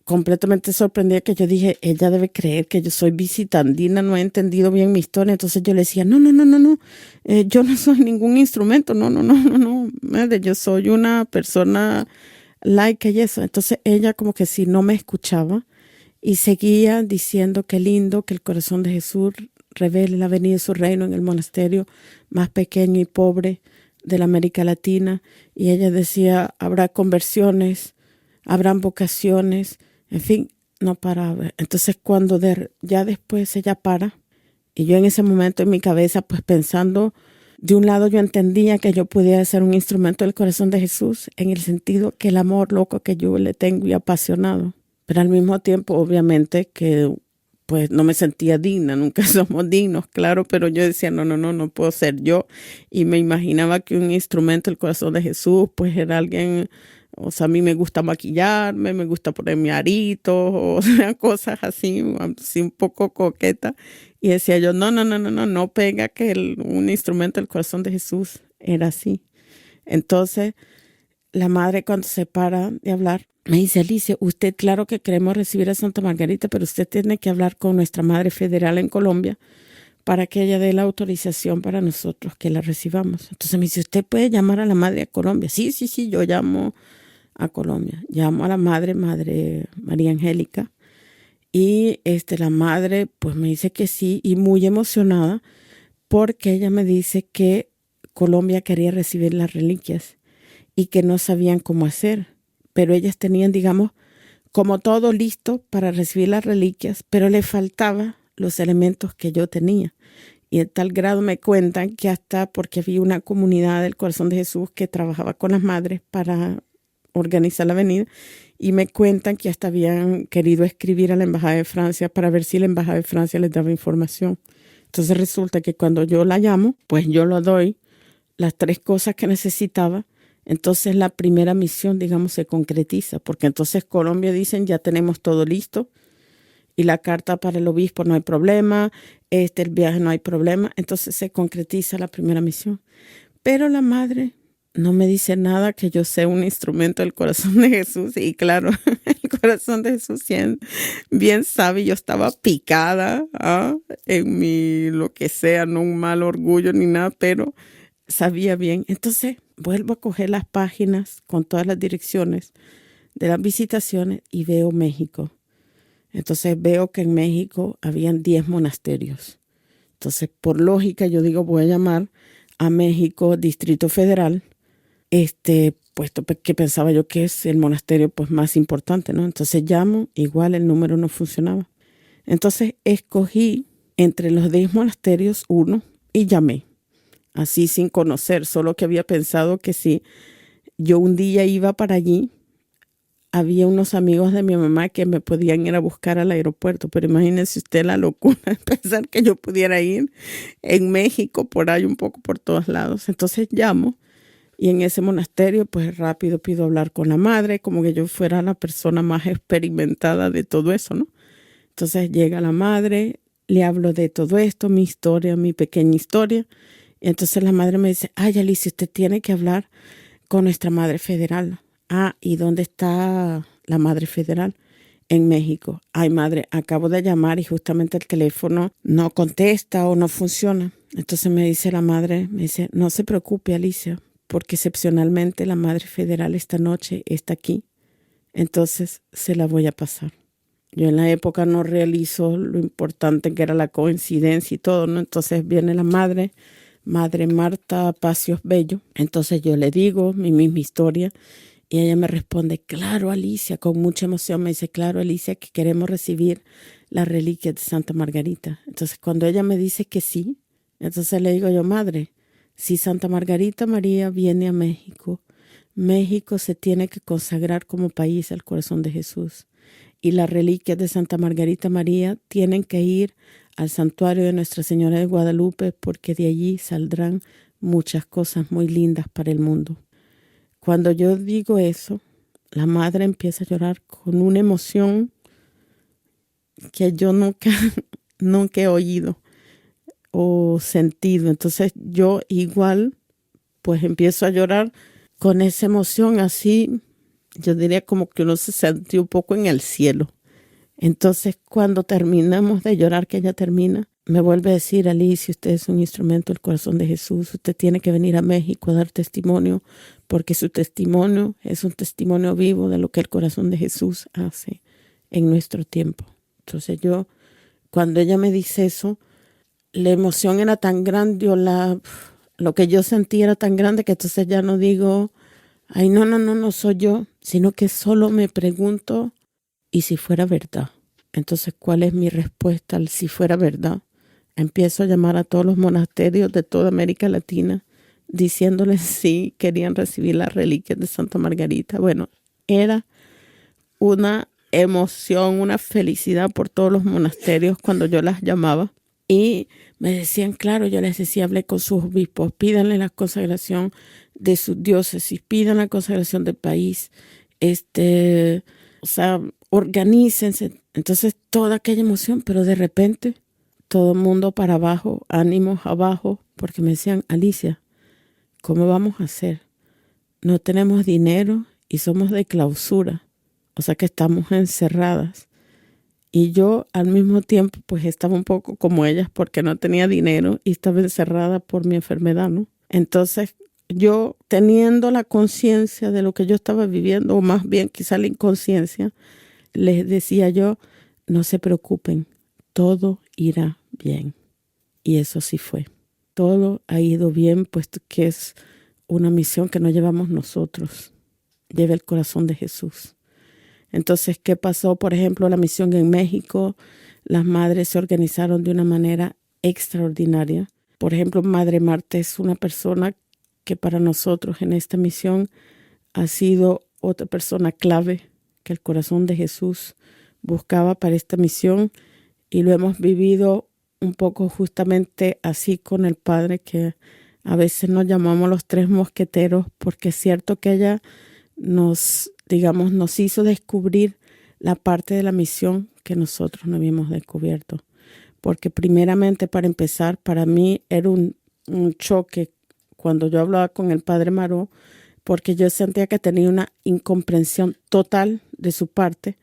completamente sorprendida, que yo dije, ella debe creer que yo soy visitandina, no he entendido bien mi historia. Entonces yo le decía, no, yo no soy ningún instrumento, no, madre, yo soy una persona laica y eso. Entonces ella como que si no me escuchaba y seguía diciendo qué lindo que el corazón de Jesús revele la venida de su reino en el monasterio más pequeño y pobre de la América Latina. Y ella decía, habrá conversiones, habrán vocaciones, en fin, no paraba. Entonces cuando ya después ella para, y yo en ese momento en mi cabeza pues pensando, de un lado yo entendía que yo podía ser un instrumento del corazón de Jesús en el sentido que el amor loco que yo le tengo y apasionado, pero al mismo tiempo obviamente que pues no me sentía digna, nunca somos dignos, claro, pero yo decía, no puedo ser yo. Y me imaginaba que un instrumento del corazón de Jesús, pues era alguien, o sea, a mí me gusta maquillarme, me gusta ponerme aritos, o sea, cosas así un poco coquetas. Y decía yo, no pega que un instrumento del corazón de Jesús era así. Entonces, la madre cuando se para de hablar, me dice, Alicia, usted claro que queremos recibir a Santa Margarita, pero usted tiene que hablar con nuestra madre federal en Colombia para que ella dé la autorización para nosotros que la recibamos. Entonces me dice, ¿usted puede llamar a la madre a Colombia? Sí, yo llamo a Colombia. Llamo a la madre María Angélica. Y la madre pues me dice que sí y muy emocionada porque ella me dice que Colombia quería recibir las reliquias y que no sabían cómo hacer. Pero ellas tenían, digamos, como todo listo para recibir las reliquias, pero le faltaba los elementos que yo tenía. Y en tal grado me cuentan que hasta porque había una comunidad del Corazón de Jesús que trabajaba con las madres para organizar la venida, y me cuentan que hasta habían querido escribir a la Embajada de Francia para ver si la Embajada de Francia les daba información. Entonces resulta que cuando yo la llamo, pues yo le doy las 3 cosas que necesitaba. Entonces la primera misión, digamos, se concretiza, porque entonces Colombia dicen ya tenemos todo listo y la carta para el obispo no hay problema, el viaje no hay problema, entonces se concretiza la primera misión. Pero la madre no me dice nada que yo sea un instrumento del corazón de Jesús y claro, el corazón de Jesús bien sabe, yo estaba picada en mi lo que sea, no un mal orgullo ni nada, pero sabía bien. Entonces vuelvo a coger las páginas con todas las direcciones de las visitaciones y veo México. Entonces veo que en México habían 10 monasterios. Entonces, por lógica, yo digo, voy a llamar a México Distrito Federal, puesto que pensaba yo que es el monasterio pues más importante, ¿no? Entonces llamo, igual el número no funcionaba. Entonces escogí entre los 10 monasterios uno y llamé. Así sin conocer, solo que había pensado que si yo un día iba para allí, había unos amigos de mi mamá que me podían ir a buscar al aeropuerto, pero imagínense usted la locura de pensar que yo pudiera ir en México, por ahí un poco por todos lados. Entonces llamo y en ese monasterio pues rápido pido hablar con la madre, como que yo fuera la persona más experimentada de todo eso, ¿no? Entonces llega la madre, le hablo de todo esto, mi historia, mi pequeña historia. Y entonces la madre me dice, ay, Alicia, usted tiene que hablar con nuestra madre federal. Ah, ¿y dónde está la madre federal? En México. Ay, madre, acabo de llamar y justamente el teléfono no contesta o no funciona. Entonces me dice la madre, me dice, no se preocupe, Alicia, porque excepcionalmente la madre federal esta noche está aquí. Entonces se la voy a pasar. Yo en la época no realizo lo importante que era la coincidencia y todo, ¿no? Entonces viene la madre Marta Pacios Bello. Entonces yo le digo mi misma historia y ella me responde, claro, Alicia, con mucha emoción me dice, claro, Alicia, que queremos recibir las reliquias de Santa Margarita. Entonces cuando ella me dice que sí, entonces le digo yo, madre, si Santa Margarita María viene a México, México se tiene que consagrar como país al corazón de Jesús. Y las reliquias de Santa Margarita María tienen que ir al santuario de Nuestra Señora de Guadalupe porque de allí saldrán muchas cosas muy lindas para el mundo. Cuando yo digo eso, la madre empieza a llorar con una emoción que yo nunca he oído o sentido. Entonces yo igual pues empiezo a llorar con esa emoción así, yo diría como que uno se sintió un poco en el cielo. Entonces cuando terminamos de llorar, que ella termina, me vuelve a decir, Alicia, usted es un instrumento del corazón de Jesús, usted tiene que venir a México a dar testimonio, porque su testimonio es un testimonio vivo de lo que el corazón de Jesús hace en nuestro tiempo. Entonces yo, cuando ella me dice eso, la emoción era tan grande, lo que yo sentía era tan grande que entonces ya no digo, ay, no soy yo, sino que solo me pregunto, ¿y si fuera verdad? Entonces, ¿cuál es mi respuesta al si fuera verdad? empiezo a llamar a todos los monasterios de toda América Latina, diciéndoles si querían recibir las reliquias de Santa Margarita. Bueno, era una emoción, una felicidad por todos los monasterios cuando yo las llamaba. Y me decían, claro, yo les decía, hablé con sus obispos, pídanle la consagración de sus diócesis, pidan la consagración del país, organícense. Entonces, toda aquella emoción, pero de repente, todo el mundo para abajo, ánimos abajo, porque me decían, Alicia, ¿cómo vamos a hacer? No tenemos dinero y somos de clausura, o sea que estamos encerradas. Y yo al mismo tiempo pues estaba un poco como ellas porque no tenía dinero y estaba encerrada por mi enfermedad, ¿no? Entonces yo teniendo la conciencia de lo que yo estaba viviendo, o más bien quizá la inconsciencia, les decía yo, no se preocupen, todo irá bien. Y eso sí fue. Todo ha ido bien, puesto que es una misión que no llevamos nosotros. Lleva el corazón de Jesús. Entonces, ¿qué pasó? Por ejemplo, la misión en México, las madres se organizaron de una manera extraordinaria. Por ejemplo, Madre Marta es una persona que para nosotros en esta misión ha sido otra persona clave que el corazón de Jesús buscaba para esta misión, y lo hemos vivido un poco justamente así con el Padre, que a veces nos llamamos los tres mosqueteros, porque es cierto que ella nos hizo descubrir la parte de la misión que nosotros no habíamos descubierto. Porque primeramente, para empezar, para mí era un choque cuando yo hablaba con el Padre Maró, porque yo sentía que tenía una incomprensión total de su parte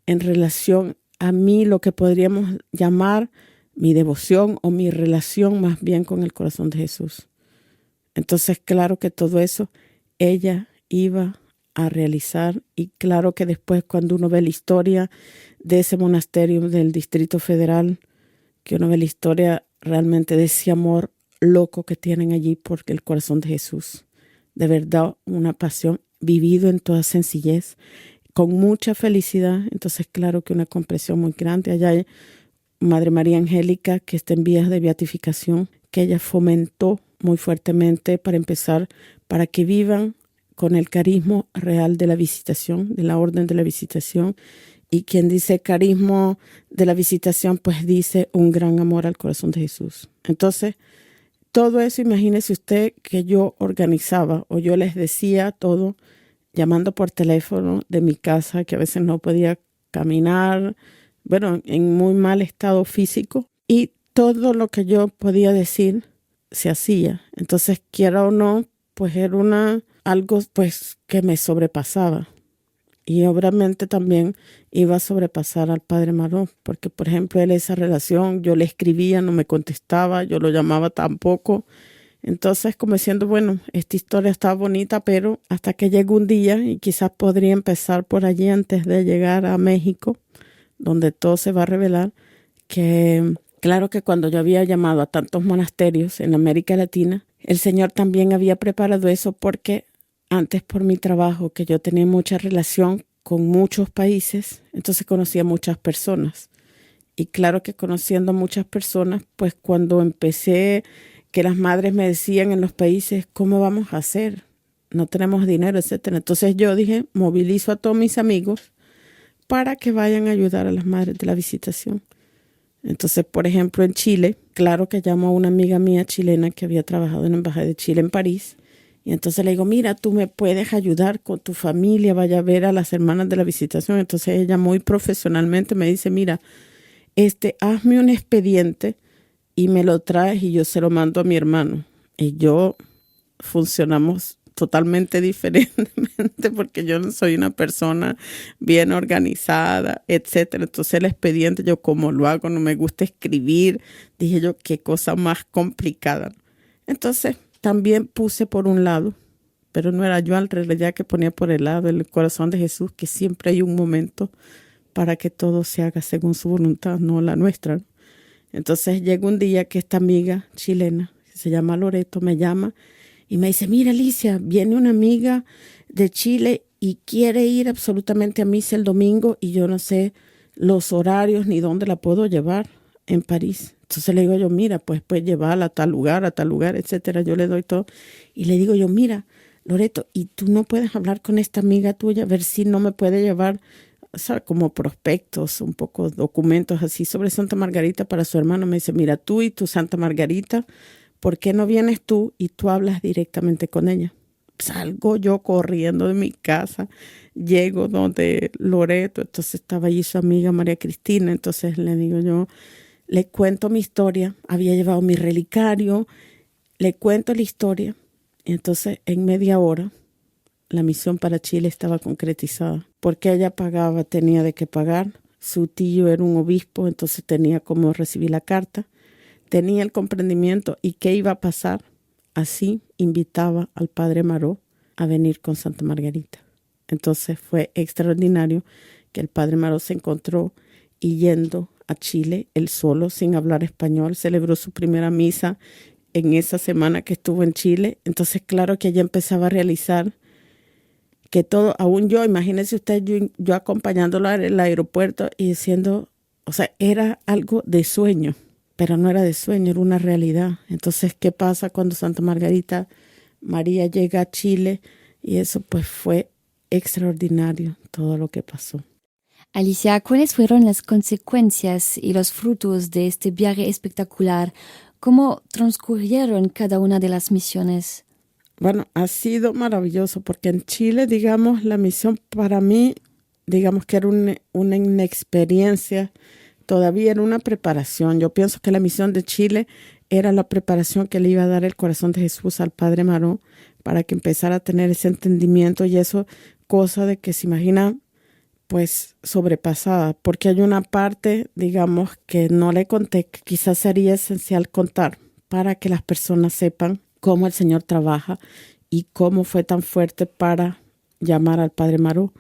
en relación a mí, lo que podríamos llamar mi devoción o mi relación más bien con el corazón de Jesús. Entonces, claro que todo eso ella iba a realizar, y claro que después cuando uno ve la historia de ese monasterio del Distrito Federal, que uno ve la historia realmente de ese amor loco que tienen allí por el corazón de Jesús, de verdad una pasión vivido en toda sencillez, con mucha felicidad. Entonces claro que una comprensión muy grande. Allá hay Madre María Angélica, que está en vías de beatificación, que ella fomentó muy fuertemente para empezar, para que vivan con el carisma real de la visitación, de la orden de la visitación. Y quien dice carisma de la visitación, pues dice un gran amor al corazón de Jesús. Entonces, todo eso, imagínese usted que yo organizaba, o yo les decía todo, llamando por teléfono de mi casa, que a veces no podía caminar, bueno, en muy mal estado físico. Y todo lo que yo podía decir se hacía. Entonces, quiera o no, pues era algo pues que me sobrepasaba. Y obviamente también iba a sobrepasar al Padre Maró, porque por ejemplo él, esa relación, yo le escribía, no me contestaba, yo lo llamaba tampoco. Entonces como diciendo, bueno, esta historia está bonita, pero hasta que llegó un día, y quizás podría empezar por allí antes de llegar a México, donde todo se va a revelar, que claro que cuando yo había llamado a tantos monasterios en América Latina, el Señor también había preparado eso, porque antes por mi trabajo, que yo tenía mucha relación con muchos países, entonces conocía muchas personas. Y claro que conociendo a muchas personas, pues cuando empecé, que las madres me decían en los países, ¿cómo vamos a hacer? No tenemos dinero, etcétera. Entonces yo dije, movilizo a todos mis amigos para que vayan a ayudar a las madres de la visitación. Entonces, por ejemplo, en Chile, claro que llamo a una amiga mía chilena que había trabajado en la Embajada de Chile en París. Y entonces le digo, mira, tú me puedes ayudar con tu familia, vaya a ver a las hermanas de la visitación. Entonces ella muy profesionalmente me dice, mira, hazme un expediente y me lo traes y yo se lo mando a mi hermano. Y yo funcionamos totalmente diferentemente, porque yo no soy una persona bien organizada, etcétera. Entonces el expediente, yo como lo hago, no me gusta escribir. Dije yo, qué cosa más complicada. Entonces también puse por un lado, pero no era yo en realidad que ponía por el lado, el corazón de Jesús, que siempre hay un momento para que todo se haga según su voluntad, no la nuestra. Entonces llega un día que esta amiga chilena, que se llama Loreto, me llama y me dice, mira Alicia, viene una amiga de Chile y quiere ir absolutamente a misa el domingo, y yo no sé los horarios ni dónde la puedo llevar en París. Entonces le digo yo, mira, pues llevarla a tal lugar, etcétera. Yo le doy todo. Y le digo yo, mira, Loreto, ¿y tú no puedes hablar con esta amiga tuya a ver si no me puede llevar, o sea, como prospectos, un poco documentos así sobre Santa Margarita para su hermano? Me dice, mira, tú y tu Santa Margarita, ¿por qué no vienes tú y tú hablas directamente con ella? Salgo yo corriendo de mi casa, llego donde Loreto, entonces estaba allí su amiga María Cristina, entonces le digo yo, le cuento mi historia, había llevado mi relicario, le cuento la historia, y entonces en media hora la misión para Chile estaba concretizada, porque ella pagaba, tenía de qué pagar, su tío era un obispo, entonces tenía cómo recibir la carta, tenía el comprendimiento y qué iba a pasar. Así invitaba al padre Maró a venir con Santa Margarita. Entonces fue extraordinario que el padre Maró se encontró y yendo a Chile, él solo, sin hablar español, celebró su primera misa en esa semana que estuvo en Chile. Entonces, claro que ella empezaba a realizar que todo, aún yo, imagínese usted, yo acompañándola en el aeropuerto y diciendo, o sea, era algo de sueño. Pero no era de sueño, era una realidad. Entonces, ¿qué pasa cuando Santa Margarita María llega a Chile? Y eso pues fue extraordinario, todo lo que pasó. Alicia, ¿cuáles fueron las consecuencias y los frutos de este viaje espectacular? ¿Cómo transcurrieron cada una de las misiones? Bueno, ha sido maravilloso porque en Chile, digamos, la misión para mí, digamos que era una inexperiencia. Todavía era una preparación. Yo pienso que la misión de Chile era la preparación que le iba a dar el corazón de Jesús al Padre Maró para que empezara a tener ese entendimiento y eso, cosa de que se imagina, pues, sobrepasada. Porque hay una parte, digamos, que no le conté, que quizás sería esencial contar para que las personas sepan cómo el Señor trabaja y cómo fue tan fuerte para llamar al Padre Maró.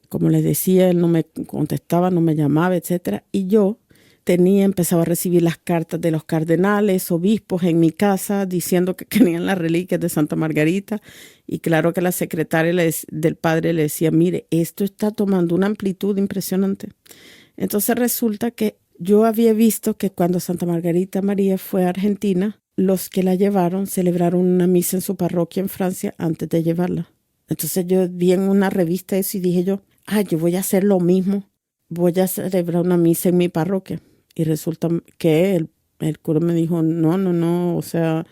Como les decía, él no me contestaba, no me llamaba, etcétera. Y yo empezaba a recibir las cartas de los cardenales, obispos en mi casa diciendo que querían las reliquias de Santa Margarita. Y claro que la secretaria del padre le decía, mire, esto está tomando una amplitud impresionante. Entonces resulta que yo había visto que cuando Santa Margarita María fue a Argentina, los que la llevaron celebraron una misa en su parroquia en Francia antes de llevarla. Entonces yo vi en una revista eso y dije yo voy a hacer lo mismo, voy a celebrar una misa en mi parroquia. Y resulta que el cura me dijo, no, o sea,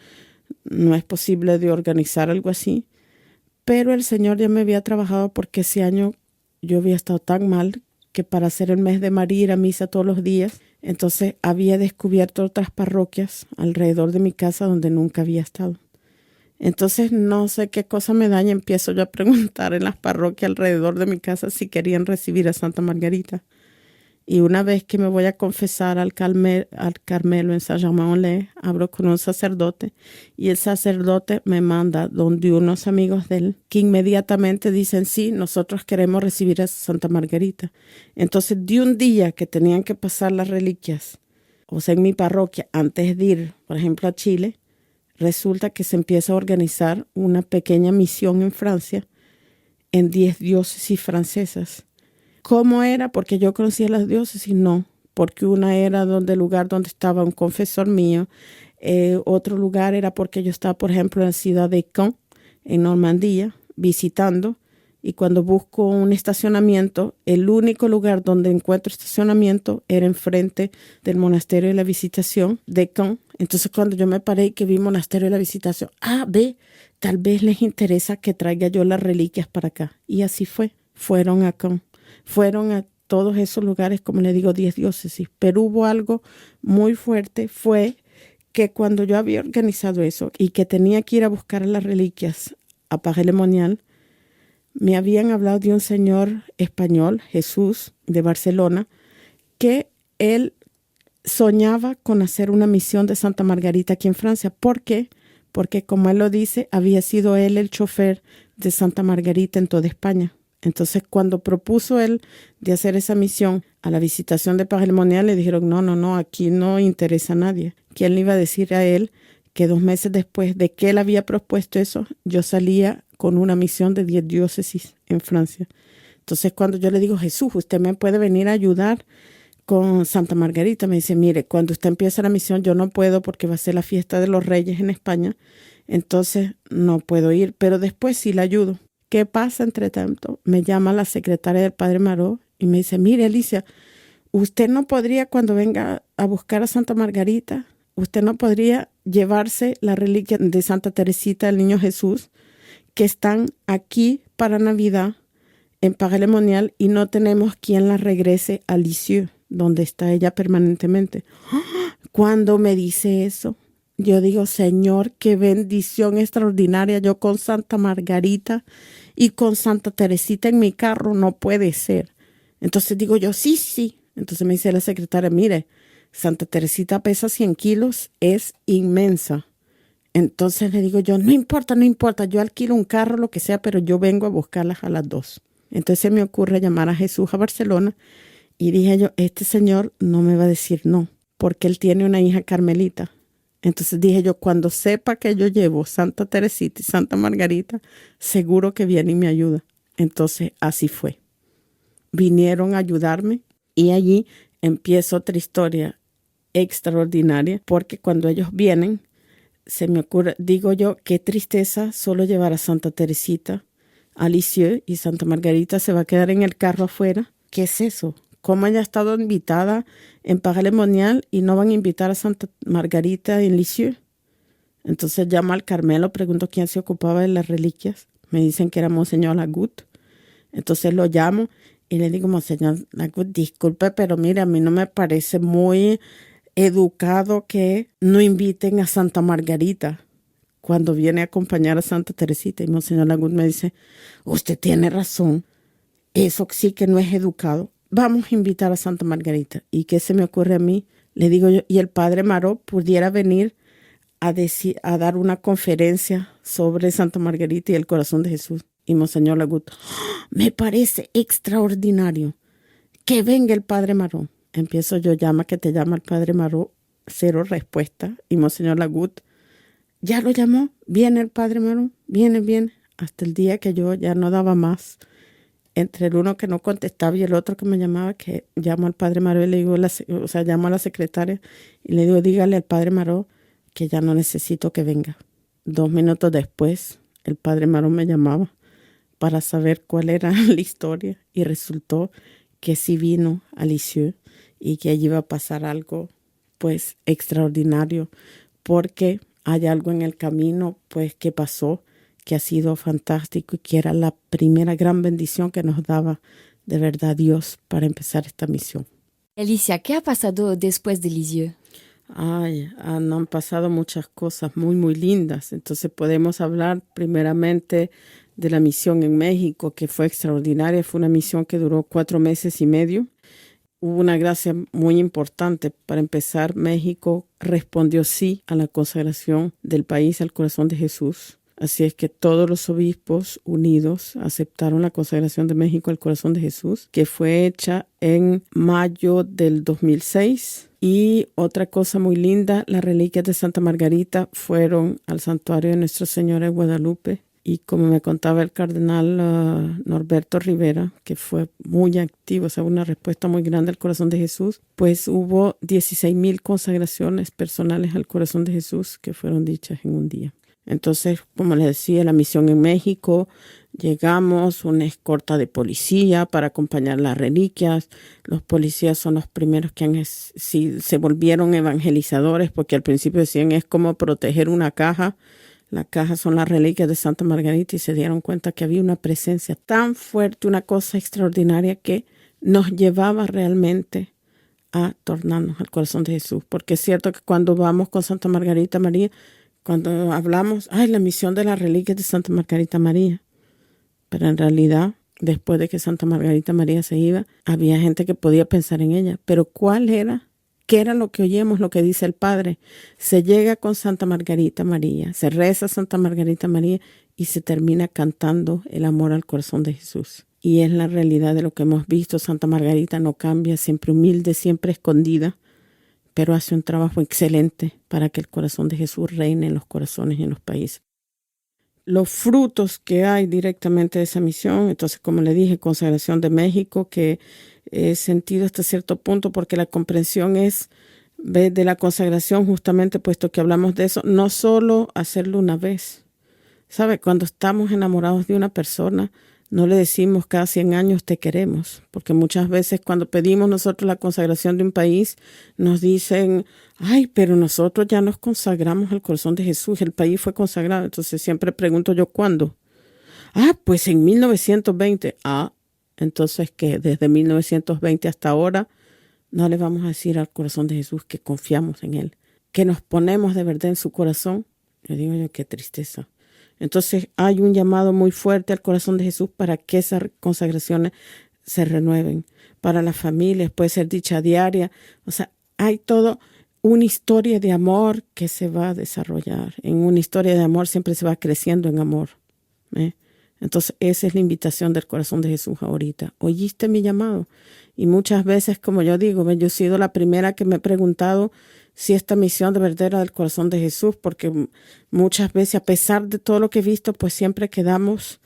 no es posible de organizar algo así. Pero el Señor ya me había trabajado porque ese año yo había estado tan mal que para hacer el mes de María ir a misa todos los días, entonces había descubierto otras parroquias alrededor de mi casa donde nunca había estado. Entonces no sé qué cosa me daña, empiezo yo a preguntar en las parroquias alrededor de mi casa si querían recibir a Santa Margarita. Y una vez que me voy a confesar al Carmelo en Saint-Germain-en-Laye, hablo con un sacerdote y el sacerdote me manda donde unos amigos de él que inmediatamente dicen, sí, nosotros queremos recibir a Santa Margarita. Entonces de un día que tenían que pasar las reliquias, o sea, en mi parroquia, antes de ir, por ejemplo, a Chile, resulta que se empieza a organizar una pequeña misión en Francia en 10 diócesis francesas. ¿Cómo era? Porque yo conocía las diócesis, no. Porque una era el lugar donde estaba un confesor mío. Otro lugar era porque yo estaba, por ejemplo, en la ciudad de Caen, en Normandía, visitando. Y cuando busco un estacionamiento, el único lugar donde encuentro estacionamiento era enfrente del Monasterio de la Visitación de Caen. Entonces, cuando yo me paré y que vi Monasterio de la Visitación, tal vez les interesa que traiga yo las reliquias para acá. Y así fue. Fueron a Caen. Fueron a todos esos lugares, como le digo, 10 diócesis. Pero hubo algo muy fuerte, fue que cuando yo había organizado eso y que tenía que ir a buscar las reliquias a Paris-le-Monial, me habían hablado de un señor español, Jesús, de Barcelona, que él soñaba con hacer una misión de Santa Margarita aquí en Francia. ¿Por qué? Porque, como él lo dice, había sido él el chofer de Santa Margarita en toda España. Entonces, cuando propuso él de hacer esa misión a la Visitación de Paris-le-Monial, le dijeron, no, aquí no interesa a nadie. ¿Quién le iba a decir a él que 2 meses después de que él había propuesto eso, yo salía con una misión de 10 diócesis en Francia? Entonces, cuando yo le digo, Jesús, usted me puede venir a ayudar con Santa Margarita. Me dice, mire, cuando usted empieza la misión, yo no puedo porque va a ser la fiesta de los Reyes en España. Entonces no puedo ir, pero después sí la ayudo. ¿Qué pasa entre tanto? Me llama la secretaria del Padre Maró y me dice, mire, Alicia, usted no podría cuando venga a buscar a Santa Margarita, usted no podría llevarse la reliquia de Santa Teresita del Niño Jesús, que están aquí para Navidad en Paray-le-Monial y no tenemos quien la regrese a Lisieux, donde está ella permanentemente. Cuando me dice eso, yo digo, Señor, qué bendición extraordinaria. Yo con Santa Margarita y con Santa Teresita en mi carro, no puede ser. Entonces digo yo, sí, sí. Entonces me dice la secretaria, mire, Santa Teresita pesa 100 kilos, es inmensa. Entonces le digo yo, no importa, yo alquilo un carro, lo que sea, pero yo vengo a buscarlas a las 2. Entonces se me ocurre llamar a Jesús a Barcelona y dije yo, este señor no me va a decir no, porque él tiene una hija carmelita. Entonces dije yo, cuando sepa que yo llevo Santa Teresita y Santa Margarita, seguro que viene y me ayuda. Entonces así fue. Vinieron a ayudarme y allí empieza otra historia extraordinaria, porque cuando ellos vienen, se me ocurre, digo yo, qué tristeza solo llevar a Santa Teresita a Lisieux y Santa Margarita se va a quedar en el carro afuera. ¿Qué es eso? ¿Cómo ella ha estado invitada en Paray-le-Monial y no van a invitar a Santa Margarita en Lisieux? Entonces llamo al Carmelo, pregunto quién se ocupaba de las reliquias. Me dicen que era Monseñor Lagut. Entonces lo llamo y le digo, Monseñor Lagut, disculpe, pero mira, a mí no me parece muy educado que no inviten a Santa Margarita cuando viene a acompañar a Santa Teresita. Y Monseñor Lagut me dice, usted tiene razón, eso sí que no es educado. Vamos a invitar a Santa Margarita. ¿Y qué se me ocurre a mí? Le digo yo, y el Padre Maró pudiera venir a dar una conferencia sobre Santa Margarita y el corazón de Jesús. Y Monseñor Lagut, me parece extraordinario que venga el Padre Maró. Empiezo yo, llama que te llama el Padre Maró, 0 respuesta. Y Monseñor Lagut, ¿ya lo llamó? ¿Viene el Padre Maró? Viene. Hasta el día que yo ya no daba más. Entre el uno que no contestaba y el otro que me llamaba, que llamo al Padre Maró y le digo, llamo a la secretaria y le digo, dígale al Padre Maró que ya no necesito que venga. 2 minutos después, el Padre Maró me llamaba para saber cuál era la historia y resultó que sí vino a Lisieux y que allí iba a pasar algo pues extraordinario, porque hay algo en el camino pues que pasó que ha sido fantástico y que era la primera gran bendición que nos daba de verdad Dios para empezar esta misión. Alicia, ¿qué ha pasado después de Lisieux? Han pasado muchas cosas muy, muy lindas. Entonces podemos hablar primeramente de la misión en México, que fue extraordinaria. Fue una misión que duró 4 meses y medio. Hubo una gracia muy importante. Para empezar, México respondió sí a la consagración del país al corazón de Jesús. Así es que todos los obispos unidos aceptaron la consagración de México al corazón de Jesús, que fue hecha en mayo del 2006. Y otra cosa muy linda, las reliquias de Santa Margarita fueron al santuario de Nuestra Señora de Guadalupe. Y como me contaba el cardenal Norberto Rivera, que fue muy activo, o sea, una respuesta muy grande al corazón de Jesús, pues hubo 16,000 consagraciones personales al corazón de Jesús que fueron dichas en un día. Entonces, como les decía, la misión en México, llegamos, una escolta de policía para acompañar las reliquias. Los policías son los primeros que se volvieron evangelizadores, porque al principio decían es como proteger una caja. La caja son las reliquias de Santa Margarita y se dieron cuenta que había una presencia tan fuerte, una cosa extraordinaria que nos llevaba realmente a tornarnos al corazón de Jesús. Porque es cierto que cuando vamos con Santa Margarita María, cuando hablamos, la misión de las reliquias de Santa Margarita María. Pero en realidad, después de que Santa Margarita María se iba, había gente que podía pensar en ella. Pero ¿cuál era? ¿Qué era lo que oíamos, lo que dice el Padre? Se llega con Santa Margarita María, se reza Santa Margarita María y se termina cantando el amor al corazón de Jesús. Y es la realidad de lo que hemos visto. Santa Margarita no cambia, siempre humilde, siempre escondida, pero hace un trabajo excelente para que el corazón de Jesús reine en los corazones y en los países. los frutos que hay directamente de esa misión. Entonces, como le dije, consagración de México, que he sentido hasta cierto punto, porque la comprensión es de la consagración, justamente puesto que hablamos de eso, no solo hacerlo una vez. ¿Sabe? Cuando estamos enamorados de una persona, no le decimos cada 100 años te queremos, porque muchas veces cuando pedimos nosotros la consagración de un país, nos dicen, ay, pero nosotros ya nos consagramos al corazón de Jesús, el país fue consagrado. Entonces siempre pregunto yo, ¿cuándo? Ah, pues en 1920. Ah, entonces que desde 1920 hasta ahora no le vamos a decir al corazón de Jesús que confiamos en Él, que nos ponemos de verdad en su corazón. Yo digo yo, qué tristeza. Entonces hay un llamado muy fuerte al corazón de Jesús para que esas consagraciones se renueven. Para las familias puede ser dicha diaria. O sea, hay todo una historia de amor que se va a desarrollar. En una historia de amor siempre se va creciendo en amor. Entonces esa es la invitación del corazón de Jesús ahorita. ¿Oíste mi llamado? Y muchas veces, como yo digo, yo he sido la primera que me he preguntado si esta misión de verdad era del corazón de Jesús, porque muchas veces, a pesar de todo lo que he visto, pues siempre quedamos,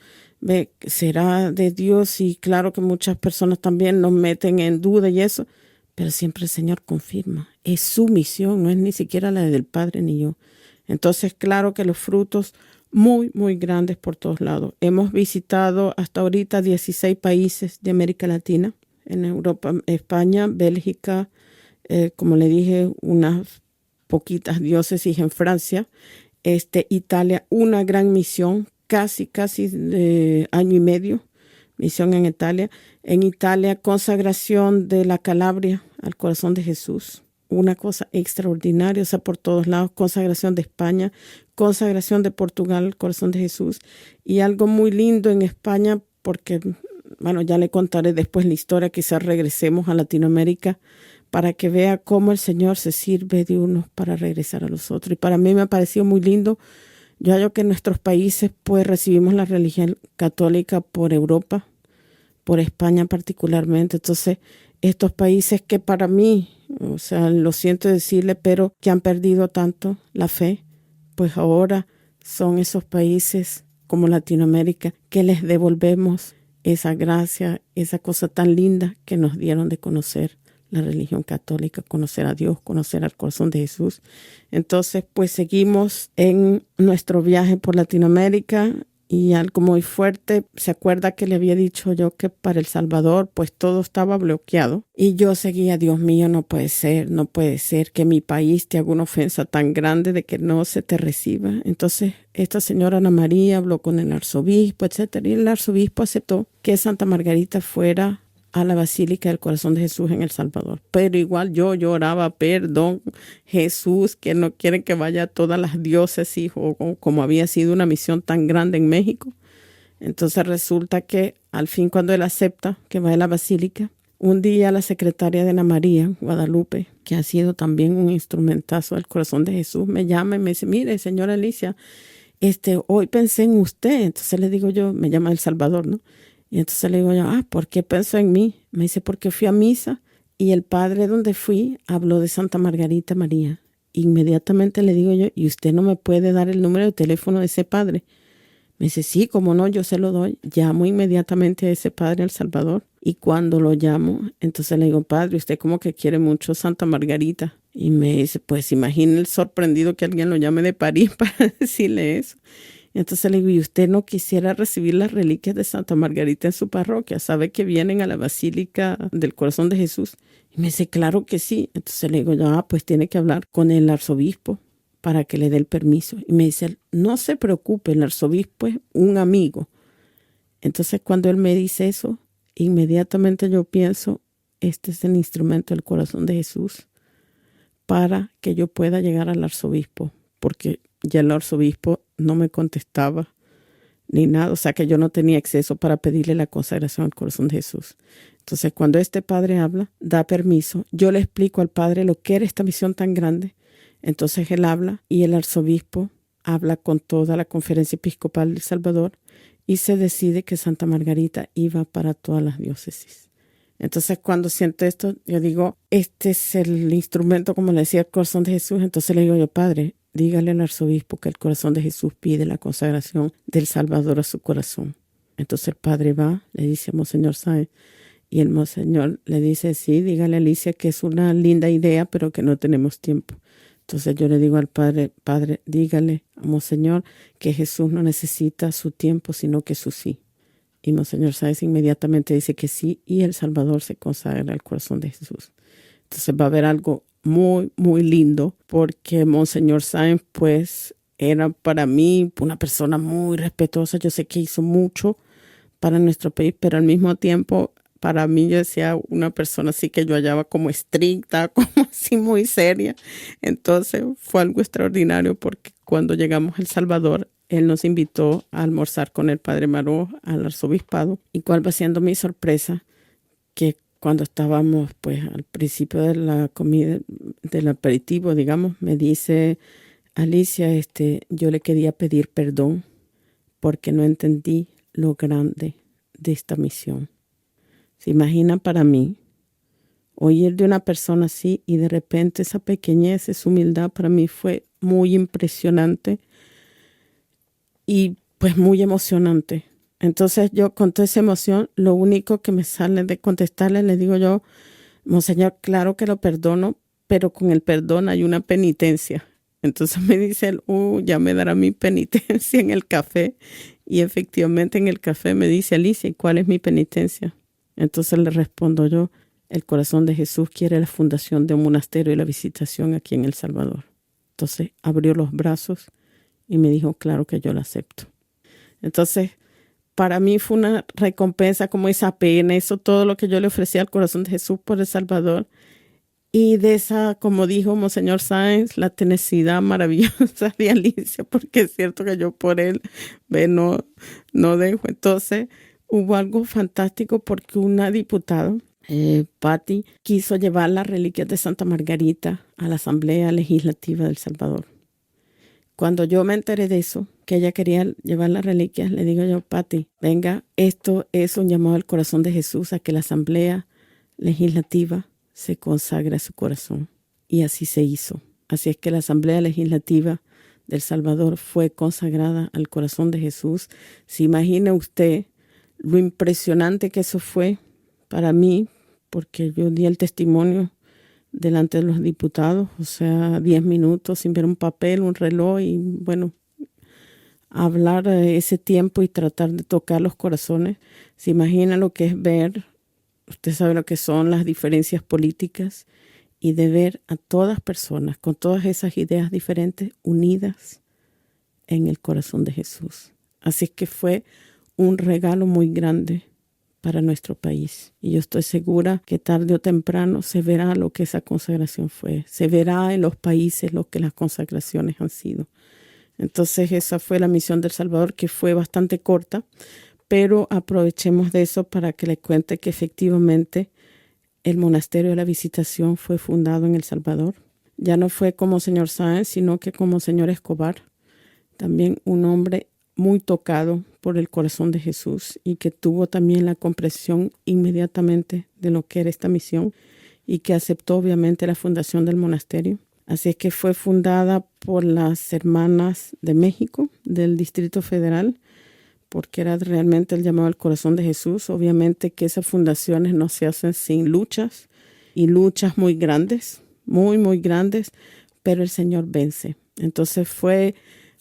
será de Dios, y claro que muchas personas también nos meten en duda y eso, pero siempre el Señor confirma, es su misión, no es ni siquiera la del Padre ni yo. Entonces, claro que los frutos muy, muy grandes por todos lados. Hemos visitado hasta ahorita 16 países de América Latina, en Europa, España, Bélgica, como le dije, unas poquitas diócesis en Francia, Italia, una gran misión, casi de año y medio, misión en Italia. En Italia, consagración de la Calabria al corazón de Jesús, una cosa extraordinaria, o sea, por todos lados, consagración de España, consagración de Portugal al corazón de Jesús, y algo muy lindo en España, porque, bueno, ya le contaré después la historia, quizás regresemos a Latinoamérica, para que vea cómo el Señor se sirve de unos para regresar a los otros. Y para mí me ha parecido muy lindo. Yo hallo que en nuestros países pues recibimos la religión católica por Europa, por España particularmente. Entonces, estos países que para mí, o sea, lo siento decirle, pero que han perdido tanto la fe, pues ahora son esos países como Latinoamérica que les devolvemos esa gracia, esa cosa tan linda que nos dieron de conocer la religión católica, conocer a Dios, conocer al corazón de Jesús. Entonces, pues seguimos en nuestro viaje por Latinoamérica, y algo muy fuerte, se acuerda que le había dicho yo que para El Salvador pues todo estaba bloqueado, y yo seguía, Dios mío, no puede ser que mi país te haga una ofensa tan grande de que no se te reciba. Entonces esta señora Ana María habló con el arzobispo, etcétera, y el arzobispo aceptó que Santa Margarita fuera a la Basílica del Corazón de Jesús en El Salvador. Pero igual yo lloraba, perdón, Jesús, que no quieren que vaya a todas las diócesis, o como había sido una misión tan grande en México. Entonces resulta que al fin, cuando él acepta que va a la Basílica, un día la secretaria de Ana María, Guadalupe, que ha sido también un instrumentazo del Corazón de Jesús, me llama y me dice, mire, señora Alicia, hoy pensé en usted. Entonces le digo yo, me llama El Salvador, ¿no? Y entonces le digo yo, ¿por qué pensó en mí? Me dice, porque fui a misa y el padre donde fui habló de Santa Margarita María. Inmediatamente le digo yo, ¿y usted no me puede dar el número de teléfono de ese padre? Me dice, sí, cómo no, yo se lo doy. Llamo inmediatamente a ese padre El Salvador, y cuando lo llamo, entonces le digo, padre, usted como que quiere mucho Santa Margarita. Y me dice, pues imagine el sorprendido que alguien lo llame de París para decirle eso. Entonces le digo, ¿y usted no quisiera recibir las reliquias de Santa Margarita en su parroquia? ¿Sabe que vienen a la Basílica del Corazón de Jesús? Y me dice, claro que sí. Entonces le digo, pues tiene que hablar con el arzobispo para que le dé el permiso. Y me dice, no se preocupe, el arzobispo es un amigo. Entonces cuando él me dice eso, inmediatamente yo pienso, este es el instrumento del Corazón de Jesús para que yo pueda llegar al arzobispo, porque ya el arzobispo no me contestaba ni nada, o sea que yo no tenía acceso para pedirle la consagración al corazón de Jesús. Entonces cuando este padre habla, da permiso, yo le explico al padre lo que era esta misión tan grande. Entonces él habla y el arzobispo habla con toda la Conferencia Episcopal de El Salvador, y se decide que Santa Margarita iba para todas las diócesis. Entonces cuando siento esto, yo digo, este es el instrumento, como le decía, el corazón de Jesús. Entonces le digo yo, padre, dígale al arzobispo que el corazón de Jesús pide la consagración del Salvador a su corazón. Entonces el padre va, le dice a Monseñor Sáenz, y el Monseñor le dice, sí, dígale a Alicia que es una linda idea, pero que no tenemos tiempo. Entonces yo le digo al padre, dígale a Monseñor que Jesús no necesita su tiempo, sino que su sí. Y Monseñor Sáenz inmediatamente dice que sí, y el Salvador se consagra al corazón de Jesús. Entonces va a haber algo muy, muy lindo, porque Monseñor Sáenz, pues, era para mí una persona muy respetuosa. Yo sé que hizo mucho para nuestro país, pero al mismo tiempo, para mí yo decía una persona así que yo hallaba como estricta, como así muy seria. Entonces fue algo extraordinario, porque cuando llegamos a El Salvador, él nos invitó a almorzar con el padre Maró al arzobispado, y cuál va siendo mi sorpresa, que cuando estábamos pues al principio de la comida, del aperitivo, digamos, me dice Alicia, yo le quería pedir perdón porque no entendí lo grande de esta misión. ¿Se imagina para mí oír de una persona así y de repente esa pequeñez, esa humildad para mí fue muy impresionante y pues muy emocionante? Entonces yo con toda esa emoción, lo único que me sale de contestarle, le digo yo, Monseñor, claro que lo perdono, pero con el perdón hay una penitencia. Entonces me dice él, ya me dará mi penitencia en el café. Y efectivamente en el café me dice, Alicia, ¿y cuál es mi penitencia? Entonces le respondo yo, el corazón de Jesús quiere la fundación de un monasterio y la visitación aquí en El Salvador. Entonces abrió los brazos y me dijo, claro que yo lo acepto. Entonces, para mí fue una recompensa como esa pena, eso todo lo que yo le ofrecía al corazón de Jesús por El Salvador. Y de esa, como dijo Monseñor Sáenz, la tenacidad maravillosa de Alicia, porque es cierto que yo por él no dejo. Entonces hubo algo fantástico porque una diputada, Patti, quiso llevar las reliquias de Santa Margarita a la Asamblea Legislativa de El Salvador. Cuando yo me enteré de eso, que ella quería llevar las reliquias, le digo yo, Patti, venga, esto es un llamado al corazón de Jesús a que la Asamblea Legislativa se consagre a su corazón. Y así se hizo. Así es que la Asamblea Legislativa de El Salvador fue consagrada al corazón de Jesús. Se imagina usted lo impresionante que eso fue para mí, porque yo di el testimonio delante de los diputados, o sea, 10 minutos sin ver un papel, un reloj, y bueno, hablar ese tiempo y tratar de tocar los corazones. Se imagina lo que es ver, usted sabe lo que son las diferencias políticas, y de ver a todas personas con todas esas ideas diferentes unidas en el corazón de Jesús. Así es que fue un regalo muy grande para nuestro país. Y yo estoy segura que tarde o temprano se verá lo que esa consagración fue. Se verá en los países lo que las consagraciones han sido. Entonces esa fue la misión del Salvador, que fue bastante corta, pero aprovechemos de eso para que le cuente que efectivamente el monasterio de la Visitación fue fundado en El Salvador. Ya no fue como señor Sáenz, sino que como señor Escobar, también un hombre muy tocado por el corazón de Jesús y que tuvo también la comprensión inmediatamente de lo que era esta misión y que aceptó obviamente la fundación del monasterio. Así es que fue fundada por las Hermanas de México del Distrito Federal, porque era realmente el llamado al corazón de Jesús. Obviamente que esas fundaciones no se hacen sin luchas, y luchas muy grandes, muy, muy grandes, pero el Señor vence. Entonces fue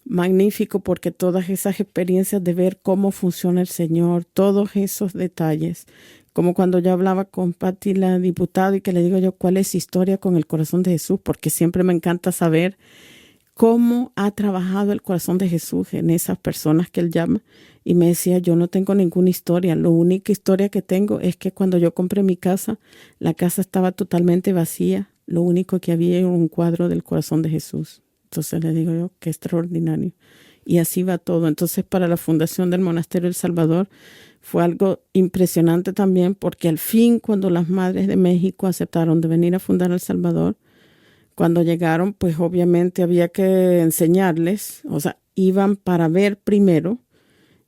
magnífico porque todas esas experiencias de ver cómo funciona el Señor, todos esos detalles, como cuando yo hablaba con Patti, la diputada, y que le digo yo cuál es su historia con el corazón de Jesús, porque siempre me encanta saber cómo ha trabajado el corazón de Jesús en esas personas que él llama. Y me decía, yo no tengo ninguna historia. La única historia que tengo es que cuando yo compré mi casa, la casa estaba totalmente vacía. Lo único que había era un cuadro del corazón de Jesús. Entonces le digo yo, qué extraordinario. Y así va todo. Entonces para la fundación del Monasterio El Salvador fue algo impresionante también, porque al fin, cuando las Madres de México aceptaron de venir a fundar El Salvador, cuando llegaron, pues obviamente había que enseñarles, o sea, iban para ver primero.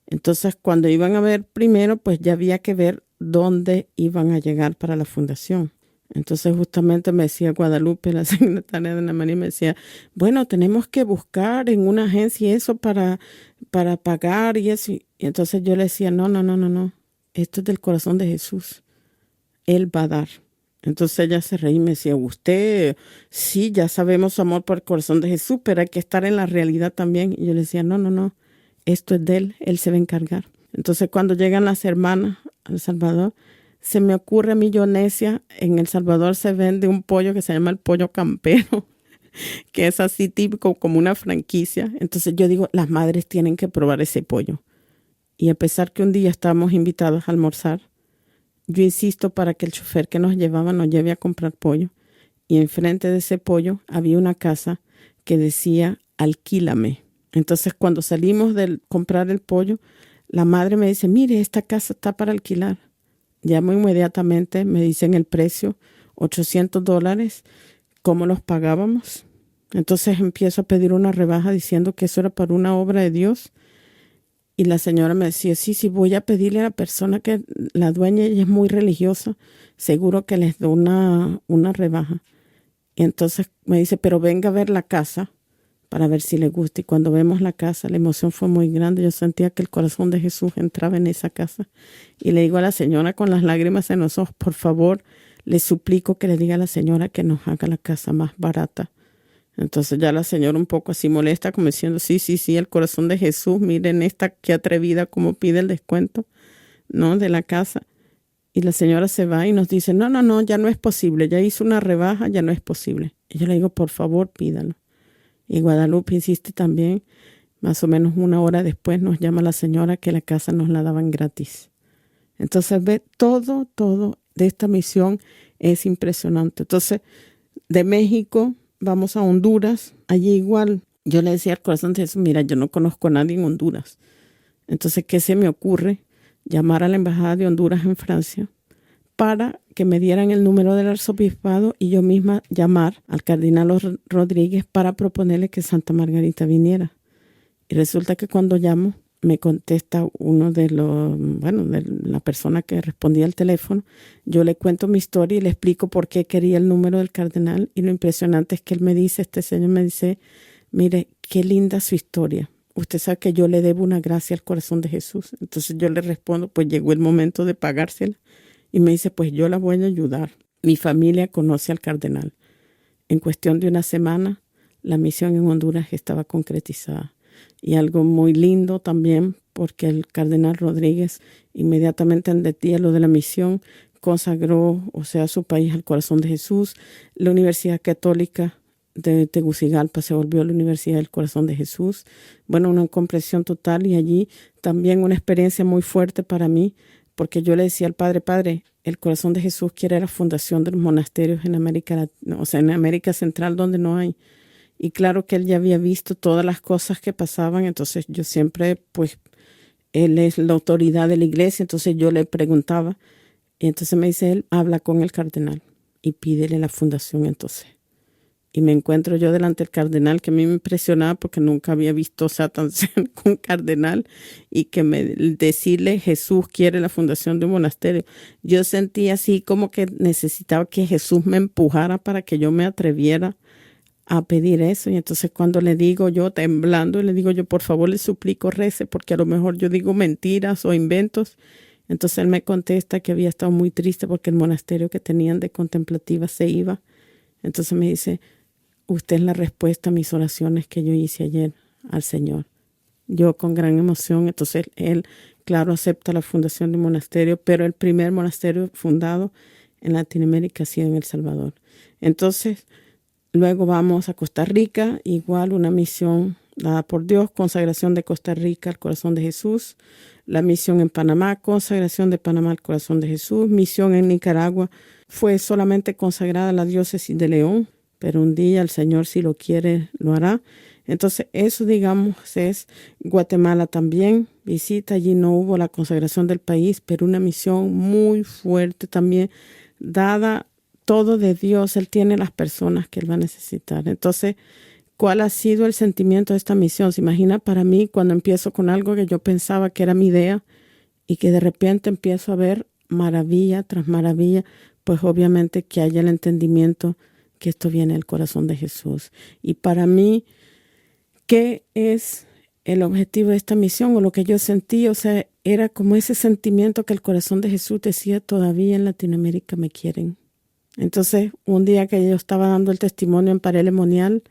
Entonces, cuando iban a ver primero, pues ya había que ver dónde iban a llegar para la fundación. Entonces justamente me decía Guadalupe, la secretaria de Ana María, me decía, bueno, tenemos que buscar en una agencia eso para pagar y eso. Y entonces yo le decía, no, esto es del corazón de Jesús. Él va a dar. Entonces ella se reía y me decía, usted, sí, ya sabemos su amor por el corazón de Jesús, pero hay que estar en la realidad también. Y yo le decía, no, esto es de él se va a encargar. Entonces cuando llegan las hermanas a El Salvador, se me ocurre a mí, yo necia, en El Salvador se vende un pollo que se llama el pollo campero, que es así típico como una franquicia. Entonces yo digo, las madres tienen que probar ese pollo. Y a pesar que un día estábamos invitados a almorzar, yo insisto para que el chofer que nos llevaba nos lleve a comprar pollo. Y enfrente de ese pollo había una casa que decía, alquílame. Entonces cuando salimos de comprar el pollo, la madre me dice, mire, esta casa está para alquilar. Llamo inmediatamente, me dicen el precio, $800, ¿cómo los pagábamos? Entonces empiezo a pedir una rebaja diciendo que eso era para una obra de Dios. Y la señora me decía, sí, voy a pedirle a la persona que la dueña, ella es muy religiosa, seguro que les da una rebaja. Y entonces me dice, pero venga a ver la casa para ver si le gusta. Y cuando vemos la casa, la emoción fue muy grande. Yo sentía que el corazón de Jesús entraba en esa casa. Y le digo a la señora con las lágrimas en los ojos, por favor, le suplico que le diga a la señora que nos haga la casa más barata. Entonces ya la señora un poco así molesta, como diciendo, sí, el corazón de Jesús, miren esta qué atrevida como pide el descuento, ¿no? De la casa. Y la señora se va y nos dice, no, ya no es posible, ya hizo una rebaja, ya no es posible. Y yo le digo, por favor, pídalo. Y Guadalupe insiste también, más o menos una hora después nos llama la señora que la casa nos la daban gratis. Entonces ve, todo de esta misión es impresionante. Entonces, de México vamos a Honduras, allí igual, yo le decía al corazón de Jesús, mira, yo no conozco a nadie en Honduras. Entonces, ¿qué se me ocurre? Llamar a la embajada de Honduras en Francia para que me dieran el número del arzobispado y yo misma llamar al cardenal Rodríguez para proponerle que Santa Margarita viniera. Y resulta que cuando llamo, me contesta uno de de la persona que respondía al teléfono. Yo le cuento mi historia y le explico por qué quería el número del cardenal. Y lo impresionante es que él me dice, este señor me dice, mire, qué linda su historia. Usted sabe que yo le debo una gracia al corazón de Jesús. Entonces yo le respondo, pues llegó el momento de pagársela. Y me dice, pues yo la voy a ayudar. Mi familia conoce al cardenal. En cuestión de una semana, la misión en Honduras estaba concretizada. Y algo muy lindo también, porque el cardenal Rodríguez inmediatamente entendía lo de la misión, consagró, su país al corazón de Jesús. La Universidad Católica de Tegucigalpa se volvió la Universidad del Corazón de Jesús. Bueno, una comprensión total, y allí también una experiencia muy fuerte para mí, porque yo le decía al Padre, el corazón de Jesús quiere la fundación de los monasterios en en América Central, donde no hay. Y claro que él ya había visto todas las cosas que pasaban, entonces yo siempre, él es la autoridad de la iglesia, entonces yo le preguntaba, y entonces me dice él, habla con el cardenal y pídele la fundación entonces. Y me encuentro yo delante del cardenal, que a mí me impresionaba porque nunca había visto tan cerca un cardenal, y que decirle Jesús quiere la fundación de un monasterio. Yo sentí así como que necesitaba que Jesús me empujara para que yo me atreviera a pedir eso. Y entonces cuando le digo yo, temblando, le digo yo, por favor le suplico rece, porque a lo mejor yo digo mentiras o inventos. Entonces él me contesta que había estado muy triste porque el monasterio que tenían de contemplativa se iba. Entonces me dice, usted es la respuesta a mis oraciones que yo hice ayer al Señor. Yo con gran emoción, entonces él, claro, acepta la fundación de un monasterio, pero el primer monasterio fundado en Latinoamérica ha sido en El Salvador. Entonces, luego vamos a Costa Rica, igual una misión dada por Dios, consagración de Costa Rica al corazón de Jesús. La misión en Panamá, consagración de Panamá al corazón de Jesús. Misión en Nicaragua, fue solamente consagrada a la diócesis de León, pero un día el Señor, si lo quiere, lo hará. Entonces eso, digamos, es Guatemala también. Visita, allí no hubo la consagración del país, pero una misión muy fuerte también, dada todo de Dios. Él tiene las personas que Él va a necesitar. Entonces, ¿cuál ha sido el sentimiento de esta misión? Se imagina para mí cuando empiezo con algo que yo pensaba que era mi idea y que de repente empiezo a ver maravilla tras maravilla, pues obviamente que haya el entendimiento que esto viene del corazón de Jesús. Y para mí, ¿qué es el objetivo de esta misión? O lo que yo sentí, o sea, era como ese sentimiento que el corazón de Jesús decía, todavía en Latinoamérica me quieren. Entonces, un día que yo estaba dando el testimonio en Pareil Monial,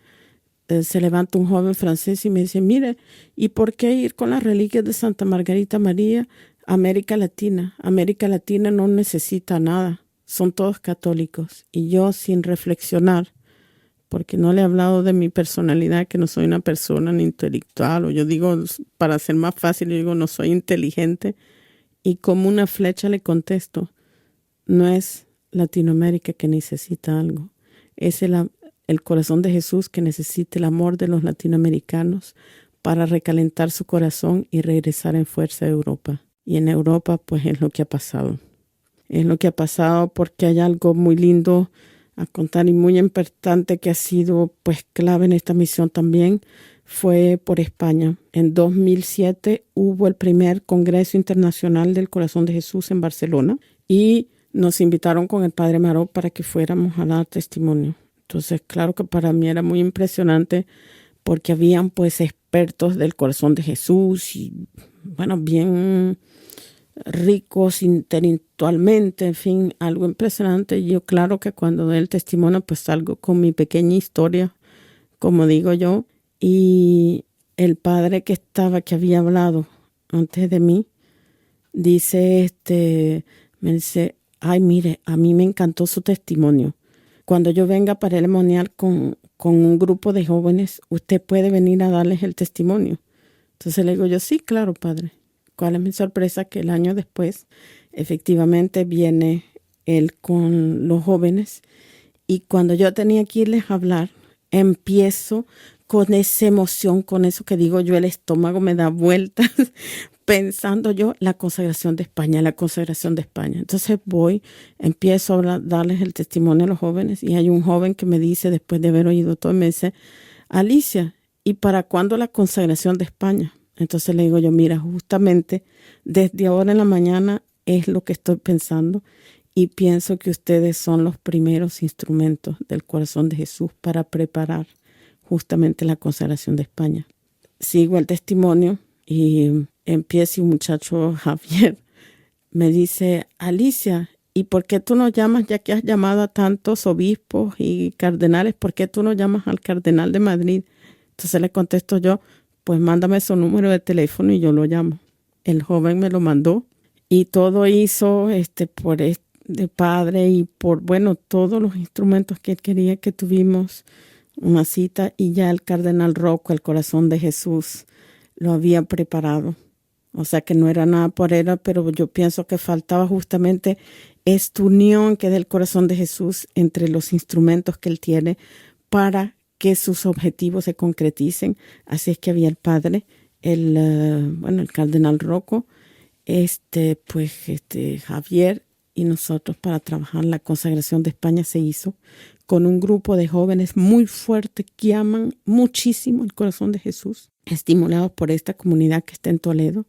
se levanta un joven francés y me dice, mire, ¿y por qué ir con las reliquias de Santa Margarita María a América Latina? América Latina no necesita nada, son todos católicos. Y yo, sin reflexionar, porque no le he hablado de mi personalidad, que no soy una persona ni intelectual, o yo digo, para ser más fácil, yo digo, no soy inteligente, y como una flecha le contesto, no es Latinoamérica que necesita algo, es el corazón de Jesús que necesita el amor de los latinoamericanos para recalentar su corazón y regresar en fuerza a Europa. Y en Europa, pues es lo que ha pasado. Es lo que ha pasado porque hay algo muy lindo a contar y muy importante que ha sido pues clave en esta misión también. Fue por España. En 2007 hubo el primer Congreso Internacional del Corazón de Jesús en Barcelona y nos invitaron con el Padre Maró para que fuéramos a dar testimonio. Entonces, claro que para mí era muy impresionante porque habían pues expertos del corazón de Jesús y bueno, bien ricos intelectualmente, en fin, algo impresionante. Yo claro que cuando doy el testimonio pues salgo con mi pequeña historia, como digo yo, y el padre que había hablado antes de mí, dice, me dice, ay, mire, a mí me encantó su testimonio. Cuando yo venga para el Monial con un grupo de jóvenes, usted puede venir a darles el testimonio. Entonces le digo yo, sí, claro, padre. ¿Cuál es mi sorpresa? Que el año después, efectivamente, viene él con los jóvenes. Y cuando yo tenía que irles a hablar, empiezo con esa emoción, con eso que digo yo, el estómago me da vueltas, pensando yo, la consagración de España. Entonces empiezo a darles el testimonio a los jóvenes y hay un joven que me dice, después de haber oído todo, me dice, Alicia, ¿y para cuándo la consagración de España? Entonces le digo yo, mira, justamente desde ahora en la mañana es lo que estoy pensando y pienso que ustedes son los primeros instrumentos del corazón de Jesús para preparar justamente la consagración de España. Sigo el testimonio y empieza un muchacho, Javier, me dice, Alicia, ¿y por qué tú no llamas, ya que has llamado a tantos obispos y cardenales, por qué tú no llamas al cardenal de Madrid? Entonces le contesto yo, pues mándame su número de teléfono y yo lo llamo. El joven me lo mandó y todo hizo por de padre y por, bueno, todos los instrumentos que él quería que tuvimos una cita y ya el cardenal Rocco, el corazón de Jesús, lo había preparado. O sea que no era nada por él, pero yo pienso que faltaba justamente esta unión que es del corazón de Jesús entre los instrumentos que él tiene para que sus objetivos se concreticen. Así es que había el padre, el cardenal Rocco, Javier y nosotros para trabajar la consagración de España se hizo con un grupo de jóvenes muy fuerte que aman muchísimo el corazón de Jesús, estimulados por esta comunidad que está en Toledo.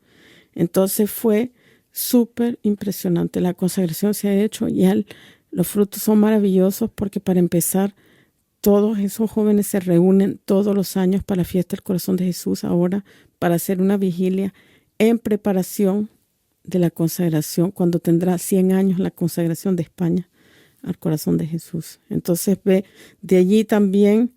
Entonces fue súper impresionante. La consagración se ha hecho y los frutos son maravillosos porque para empezar, todos esos jóvenes se reúnen todos los años para la fiesta del corazón de Jesús ahora para hacer una vigilia en preparación de la consagración cuando tendrá 100 años la consagración de España al corazón de Jesús. Entonces ve de allí también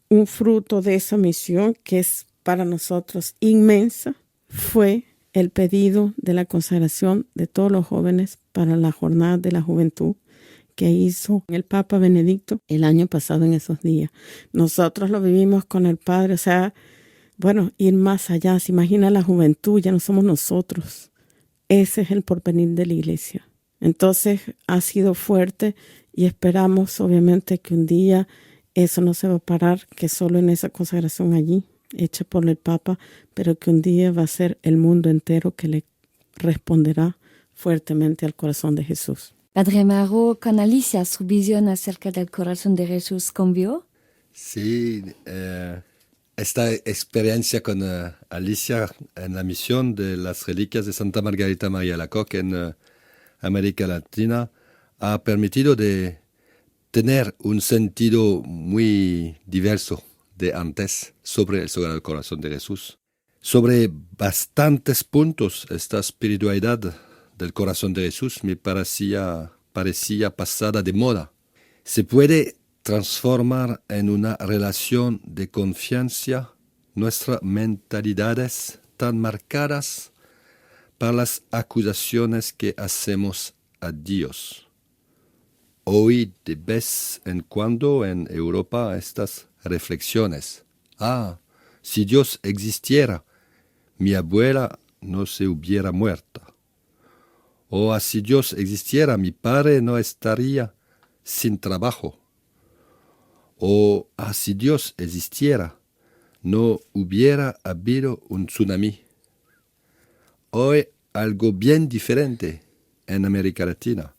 un fruto de esa misión que es para nosotros inmensa, fue el pedido de la consagración de todos los jóvenes para la jornada de la juventud que hizo el Papa Benedicto el año pasado en esos días. Nosotros lo vivimos con el Padre, o sea, bueno, ir más allá. Se imagina la juventud, ya no somos nosotros. Ese es el porvenir de la iglesia. Entonces ha sido fuerte y esperamos obviamente que un día eso no se va a parar, que solo en esa consagración allí, hecha por el Papa, pero que un día va a ser el mundo entero que le responderá fuertemente al corazón de Jesús. Padre Maró, con Alicia, ¿su visión acerca del corazón de Jesús cambió? Sí, esta experiencia con Alicia en la misión de las reliquias de Santa Margarita María Alacoque en América Latina ha permitido de tener un sentido muy diverso de antes sobre el Sagrado Corazón de Jesús. Sobre bastantes puntos, esta espiritualidad del corazón de Jesús me parecía pasada de moda. Se puede transformar en una relación de confianza nuestras mentalidades tan marcadas por las acusaciones que hacemos a Dios. Hoy de vez en cuando en Europa estas reflexiones. Si Dios existiera, mi abuela no se hubiera muerto. O si Dios existiera, mi padre no estaría sin trabajo. O si Dios existiera, no hubiera habido un tsunami. Hoy algo bien diferente en América Latina.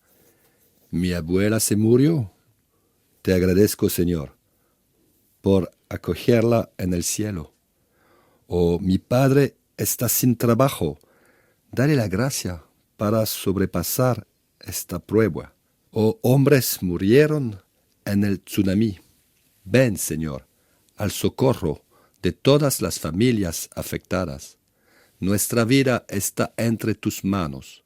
Mi abuela se murió. Te agradezco, Señor, por acogerla en el cielo. O mi padre está sin trabajo. Dale la gracia para sobrepasar esta prueba. O hombres murieron en el tsunami. Ven, Señor, al socorro de todas las familias afectadas. Nuestra vida está entre tus manos.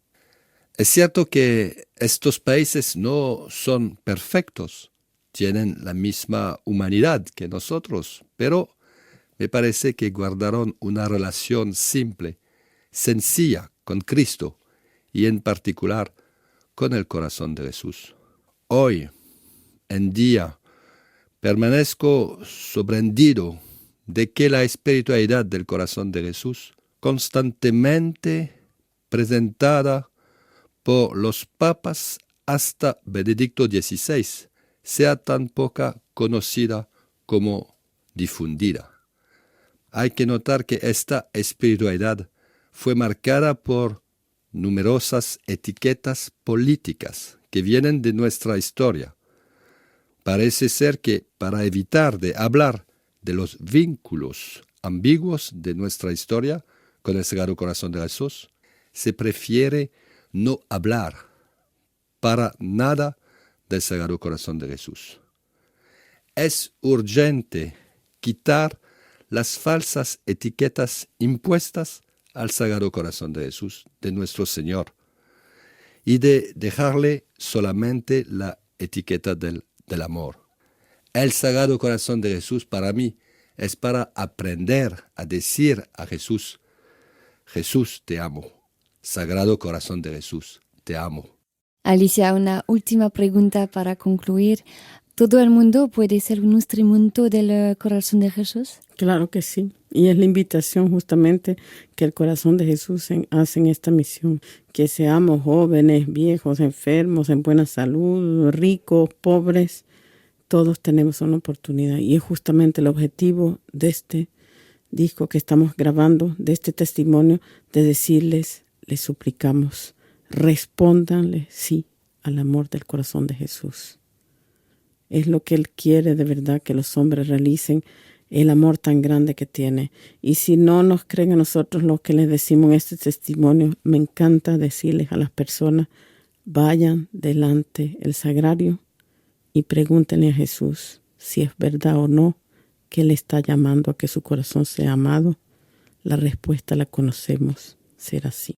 Es cierto que estos países no son perfectos, tienen la misma humanidad que nosotros, pero me parece que guardaron una relación simple, sencilla con Cristo y en particular con el corazón de Jesús. Hoy en día permanezco sorprendido de que la espiritualidad del corazón de Jesús, constantemente presentada por los papas hasta Benedicto XVI, sea tan poca conocida como difundida. Hay que notar que esta espiritualidad fue marcada por numerosas etiquetas políticas que vienen de nuestra historia. Parece ser que para evitar de hablar de los vínculos ambiguos de nuestra historia con el Sagrado Corazón de Jesús, se prefiere no hablar para nada del Sagrado Corazón de Jesús. Es urgente quitar las falsas etiquetas impuestas al Sagrado Corazón de Jesús, de nuestro Señor, y de dejarle solamente la etiqueta del amor. El Sagrado Corazón de Jesús para mí es para aprender a decir a Jesús, Jesús, te amo. Sagrado Corazón de Jesús, te amo. Alicia, una última pregunta para concluir. ¿Todo el mundo puede ser un instrumento del corazón de Jesús? Claro que sí. Y es la invitación justamente que el corazón de Jesús hace en esta misión. Que seamos jóvenes, viejos, enfermos, en buena salud, ricos, pobres. Todos tenemos una oportunidad. Y es justamente el objetivo de este disco que estamos grabando, de este testimonio, de decirles, les suplicamos, respóndanle sí al amor del corazón de Jesús. Es lo que Él quiere de verdad, que los hombres realicen el amor tan grande que tiene. Y si no nos creen a nosotros los que les decimos en este testimonio, me encanta decirles a las personas, vayan delante el sagrario y pregúntenle a Jesús si es verdad o no que Él está llamando a que su corazón sea amado. La respuesta la conocemos, será sí.